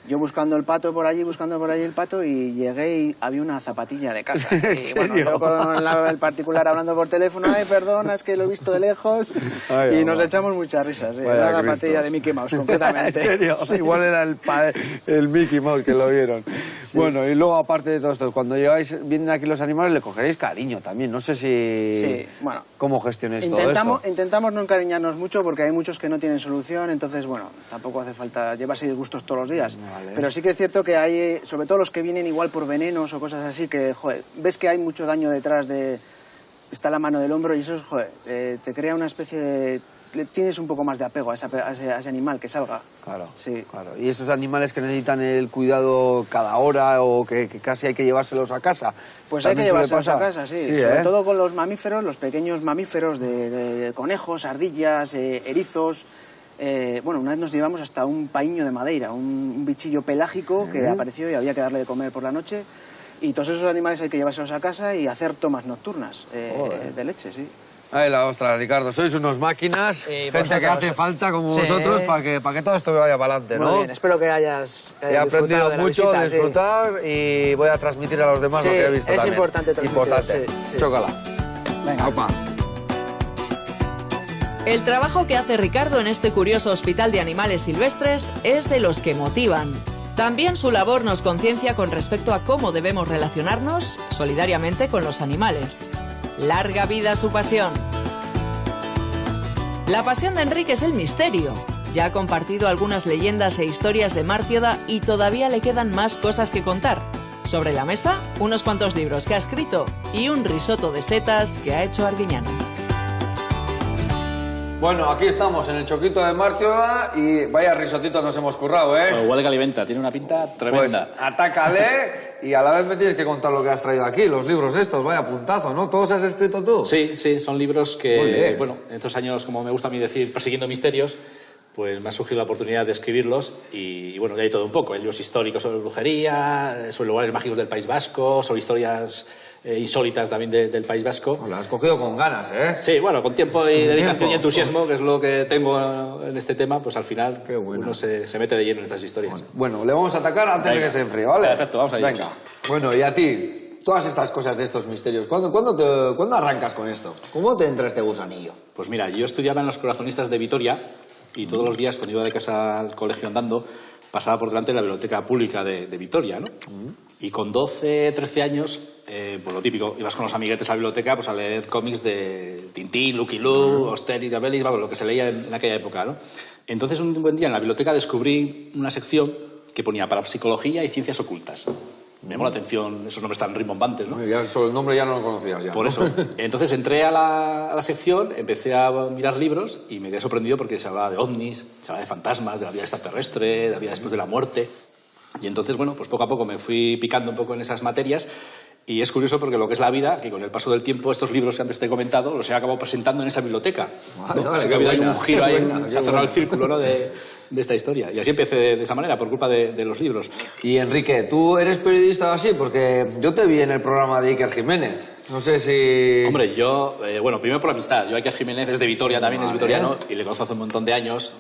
Yo buscando el pato por allí, el pato, y llegué y había una zapatilla de casa. Y bueno, yo con el particular hablando por teléfono, ay, perdona, es que lo he visto de lejos, y nos echamos muchas risas. Era la zapatilla de Mickey Mouse, concretamente. ¿En serio? Sí. Igual era el Mickey Mouse que lo vieron. Sí. Bueno, y luego, aparte de todo esto, cuando vienen aquí los animales, le cogeréis cariño también. No sé si... Sí, bueno. ¿Cómo gestionáis todo esto? Intentamos no encariñarnos mucho porque hay muchos que no tienen solución, entonces, bueno, tampoco hace falta llevarse disgustos todos los días. Vale. Pero sí que es cierto que hay, sobre todo los que vienen igual por venenos o cosas así, que, joder, ves que hay mucho daño detrás de... Está la mano del hombro y eso es, joder, te crea una especie de... Tienes un poco más de apego a ese animal que salga. Claro, sí. Claro. Y esos animales que necesitan el cuidado cada hora o que casi hay que llevárselos a casa. Pues hay que llevárselos a casa, sí. Sobre todo con los mamíferos, los pequeños mamíferos de conejos, ardillas, erizos. Bueno, una vez nos llevamos hasta un paíño de Madeira, un bichillo pelágico que apareció y había que darle de comer por la noche. Y todos esos animales hay que llevárselos a casa y hacer tomas nocturnas de leche, sí. Ay, la ostra, Ricardo, sois unos máquinas, gente que hace falta como vosotros para que todo esto vaya para adelante, ¿no? Muy bien, espero que hayas he aprendido mucho a disfrutar y voy a transmitir a los demás lo que he visto es también. Importante transmitir. Sí. Chócala. Venga. Opa. El trabajo que hace Ricardo en este curioso hospital de animales silvestres es de los que motivan. También su labor nos conciencia con respecto a cómo debemos relacionarnos solidariamente con los animales. Larga vida su pasión. La pasión de Enrique es el misterio. Ya ha compartido algunas leyendas e historias de Mártioda y todavía le quedan más cosas que contar. Sobre la mesa, unos cuantos libros que ha escrito y un risotto de setas que ha hecho Arguiñano. Bueno, aquí estamos en el choquito de Mártioda y vaya risotito nos hemos currado, ¿eh? Bueno, huele que alimenta, tiene una pinta tremenda. Pues atácale y a la vez me tienes que contar lo que has traído aquí, los libros estos, vaya puntazo, ¿no? ¿Todos has escrito tú? Sí, son libros que, bueno, en estos años, como me gusta a mí decir, persiguiendo misterios, pues me ha surgido la oportunidad de escribirlos y bueno, ya hay todo un poco. Hay libros históricos sobre brujería, sobre lugares mágicos del País Vasco, sobre historias insólitas también del País Vasco. Lo has cogido con ganas, ¿eh? Sí, bueno, con tiempo y dedicación y entusiasmo, que es lo que tengo en este tema, pues al final uno se mete de lleno en estas historias. Bueno, le vamos a atacar antes de que se enfríe, ¿vale? Perfecto, vamos allá. Venga. Bueno, y a ti, todas estas cosas de estos misterios, ¿cuándo arrancas con esto? ¿Cómo te entra este gusanillo? Pues mira, yo estudiaba en los corazonistas de Vitoria y todos los días cuando iba de casa al colegio andando pasaba por delante de la biblioteca pública de Vitoria, ¿no? Y con 12, 13 años, pues lo típico, ibas con los amiguetes a la biblioteca pues a leer cómics de Tintín, Lucky Luke, Asterix, Obelix, lo que se leía en aquella época, ¿no? Entonces un buen día en la biblioteca descubrí una sección que ponía parapsicología y ciencias ocultas. Me llamó la atención esos nombres tan rimbombantes, ¿no? Ya, solo el nombre ya no lo conocías ya. Por eso. Entonces entré a la sección, empecé a mirar libros y me quedé sorprendido porque se hablaba de ovnis, se hablaba de fantasmas, de la vida extraterrestre, de la vida después de la muerte. Y entonces, bueno, pues poco a poco me fui picando un poco en esas materias. Y es curioso porque lo que es la vida, que con el paso del tiempo estos libros que antes te he comentado los he acabado presentando en esa biblioteca. Vale, ¿no? vale, Así que ha habido ahí un giro, ahí, se ha cerrado el buena. círculo, ¿no? de esta historia. Y así empecé de esa manera, por culpa de los libros. Y Enrique, ¿tú eres periodista o así? Porque yo te vi en el programa de Iker Jiménez. No sé si... Hombre, yo, bueno, primero por la amistad. Yo Iker Jiménez es de Vitoria también, es vitoriano, y le conozco hace un montón de años.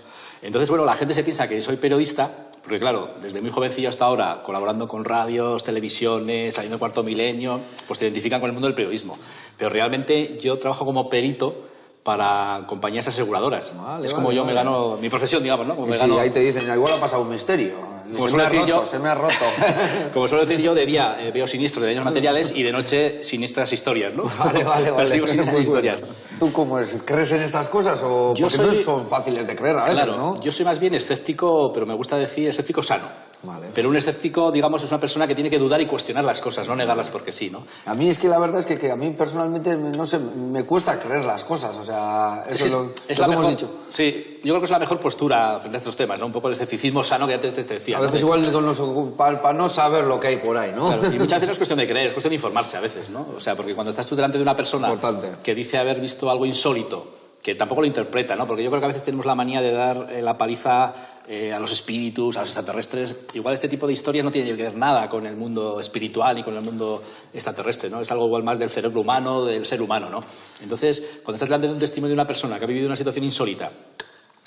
Entonces, bueno, la gente se piensa que soy periodista, porque claro, desde muy jovencillo hasta ahora, colaborando con radios, televisiones, saliendo de Cuarto Milenio, pues te identifican con el mundo del periodismo. Pero realmente yo trabajo como perito para compañías aseguradoras. Es como yo me gano mi profesión, digamos, ¿no? Como Y me sí, gano... ahí te dicen, igual ha pasado un misterio. Como Se me suelo ha roto. Como suelo decir yo, de día veo sinistros de daños materiales y de noche siniestras historias, ¿no? Vale. Persigo sinistras historias. ¿Tú cómo eres? ¿Crees en estas cosas o Yo porque no soy- son fáciles de creer a veces, Claro, ¿no? yo soy más bien escéptico, pero me gusta decir escéptico sano. Vale. Pero un escéptico, digamos, es una persona que tiene que dudar y cuestionar las cosas, no negarlas porque sí, ¿no? A mí es que la verdad es que a mí personalmente, no sé, me cuesta creer las cosas, o sea, eso es lo es lo la que mejor, hemos dicho. Sí, yo creo que es la mejor postura frente a estos temas, ¿no? Un poco el escepticismo sano que ya te decía. A ¿no? veces igual con los para no saber lo que hay por ahí, ¿no? Claro, y muchas veces no es cuestión de creer, es cuestión de informarse a veces, ¿no? O sea, porque cuando estás tú delante de una persona Importante. que dice haber visto algo insólito, que tampoco lo interpreta, ¿no? Porque yo creo que a veces tenemos la manía de dar la paliza a los espíritus, a los extraterrestres. Igual este tipo de historias no tiene que ver nada con el mundo espiritual y con el mundo extraterrestre, ¿no? Es algo igual más del cerebro humano, del ser humano, ¿no? Entonces, cuando estás delante de un testimonio de una persona que ha vivido una situación insólita,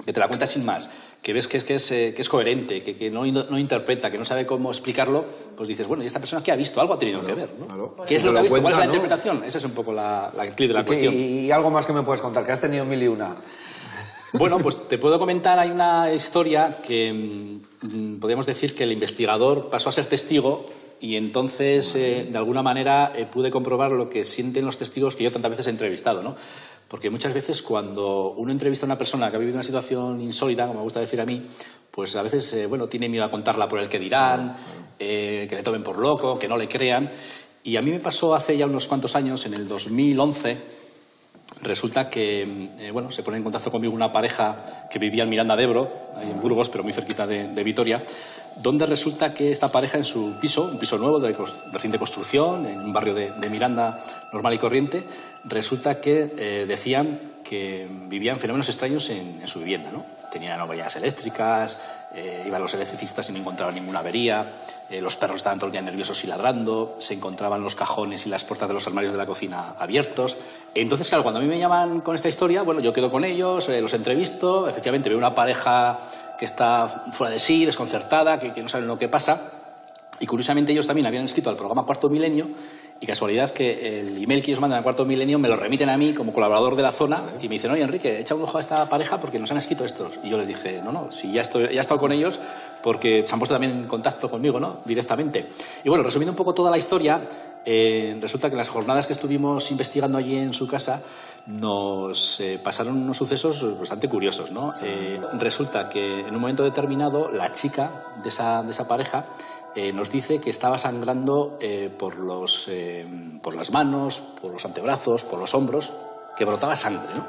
que te la cuenta sin más, que ves que es coherente, que no interpreta, que no sabe cómo explicarlo, pues dices, bueno, ¿y esta persona qué ha visto? Algo ha tenido que ver, ¿no? Claro. ¿Qué es Si lo te que ha visto? lo ¿Cuál es la cuenta, ¿no? interpretación? Esa es un poco el clip de la cuestión. Y algo más que me puedes contar, que has tenido 1000 y una. Bueno, pues te puedo comentar, hay una historia que podríamos decir que el investigador pasó a ser testigo y entonces, de alguna manera, pude comprobar lo que sienten los testigos que yo tantas veces he entrevistado, ¿no? Porque muchas veces cuando uno entrevista a una persona que ha vivido una situación insólita, como me gusta decir a mí, pues a veces, bueno, tiene miedo a contarla por el que dirán, que le tomen por loco, que no le crean. Y a mí me pasó hace ya unos cuantos años, en el 2011, resulta que, bueno, se pone en contacto conmigo una pareja que vivía en Miranda de Ebro, ahí en Burgos, pero muy cerquita de Vitoria, donde resulta que esta pareja en su piso, un piso nuevo de reciente construcción, en un barrio de Miranda normal y corriente, resulta que decían que vivían fenómenos extraños en su vivienda, ¿no? Tenían averías eléctricas, iban los electricistas y no encontraban ninguna avería, los perros estaban todo el día nerviosos y ladrando, se encontraban los cajones y las puertas de los armarios de la cocina abiertos. Entonces, claro, cuando a mí me llaman con esta historia, bueno, yo quedo con ellos, los entrevisto, efectivamente veo una pareja que está fuera de sí, desconcertada, que no saben lo que pasa, y curiosamente ellos también habían escrito al programa Cuarto Milenio, y casualidad que el email que ellos mandan al Cuarto Milenio me lo remiten a mí como colaborador de la zona y me dicen, oye, Enrique, echa un ojo a esta pareja porque nos han escrito estos. Y yo les dije, no, si ya he estado con ellos porque se han puesto también en contacto conmigo, ¿no? Directamente. Y bueno, resumiendo un poco toda la historia, resulta que en las jornadas que estuvimos investigando allí en su casa nos pasaron unos sucesos bastante curiosos, ¿no? Resulta que en un momento determinado la chica de esa pareja nos dice que estaba sangrando por las manos, por los antebrazos, por los hombros, que brotaba sangre, ¿no?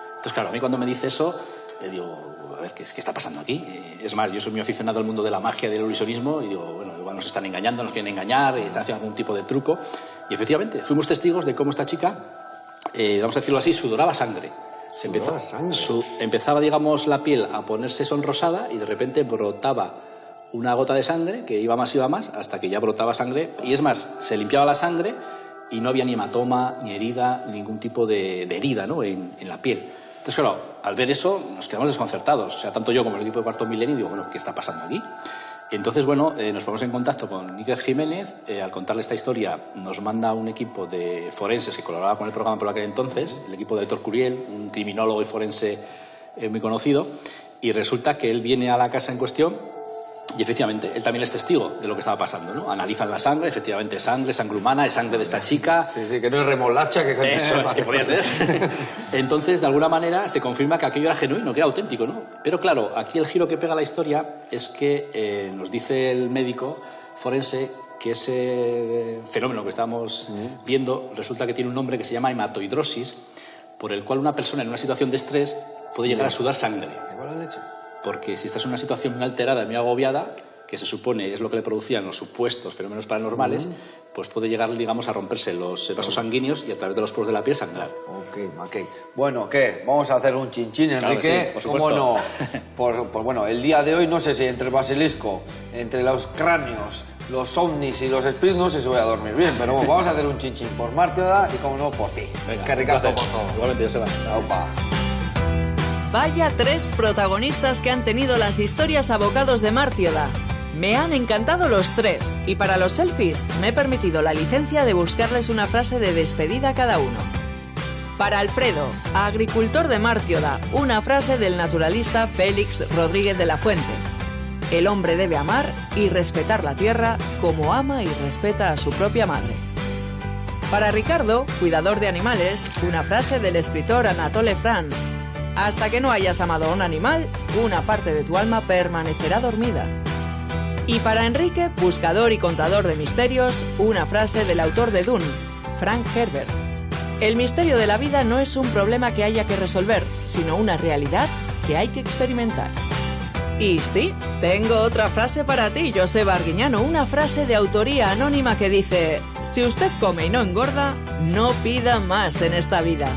Entonces, claro, a mí cuando me dice eso, digo, a ver, ¿qué está pasando aquí? Es más, yo soy muy aficionado al mundo de la magia y del ilusionismo y digo, bueno, igual nos están engañando, nos quieren engañar, están haciendo algún tipo de truco. Y efectivamente, fuimos testigos de cómo esta chica, vamos a decirlo así, sudoraba sangre. Empezaba, digamos, la piel a ponerse sonrosada y de repente brotaba una gota de sangre que iba más, hasta que ya brotaba sangre. Y es más, se limpiaba la sangre y no había ni hematoma, ni herida, ningún tipo de herida, ¿no? en la piel. Entonces, claro, al ver eso nos quedamos desconcertados. O sea, tanto yo como el equipo de Cuarto Milenio digo, bueno, ¿qué está pasando aquí? Entonces, bueno, nos ponemos en contacto con Iker Jiménez. Al contarle esta historia, nos manda un equipo de forenses que colaboraba con el programa por aquel entonces, el equipo de Héctor Curiel, un criminólogo y forense muy conocido, y resulta que él viene a la casa en cuestión y efectivamente él también es testigo de lo que estaba pasando, ¿no? Analizan la sangre, efectivamente sangre humana, es sangre de esta chica. Sí, que no es remolacha. Eso es, que podía ser. Entonces, de alguna manera, se confirma que aquello era genuino, que era auténtico, ¿no? Pero claro, aquí el giro que pega la historia es que nos dice el médico forense que ese fenómeno que estamos viendo resulta que tiene un nombre que se llama hematohidrosis, por el cual una persona en una situación de estrés puede llegar a sudar sangre. Porque si estás en una situación muy alterada, muy agobiada, que se supone es lo que le producían los supuestos fenómenos paranormales, pues puede llegar, digamos, a romperse los vasos sanguíneos y a través de los poros de la piel sangrar. Ok. Bueno, ¿qué? Vamos a hacer un chinchín, Enrique. Claro, sí, por supuesto. ¿Cómo no? Pues bueno, el día de hoy no sé si entre el basilisco, entre los cráneos, los ovnis y los espíritus, no sé si voy a dormir bien, pero bueno, vamos a hacer un chinchín por Martioda y, como no, por ti. Venga, es que ricasco por todo. Igualmente, Joseba. Opa. Vaya 3 protagonistas que han tenido las historias abocados de Martioda. Me han encantado los 3 y para los selfies me he permitido la licencia de buscarles una frase de despedida a cada uno. Para Alfredo, agricultor de Martioda, una frase del naturalista Félix Rodríguez de la Fuente. El hombre debe amar y respetar la tierra como ama y respeta a su propia madre. Para Ricardo, cuidador de animales, una frase del escritor Anatole France. Hasta que no hayas amado a un animal, una parte de tu alma permanecerá dormida. Y para Enrique, buscador y contador de misterios, una frase del autor de Dune, Frank Herbert. El misterio de la vida no es un problema que haya que resolver, sino una realidad que hay que experimentar. Y sí, tengo otra frase para ti, Joseba Arguiñano, una frase de autoría anónima que dice: si usted come y no engorda, no pida más en esta vida.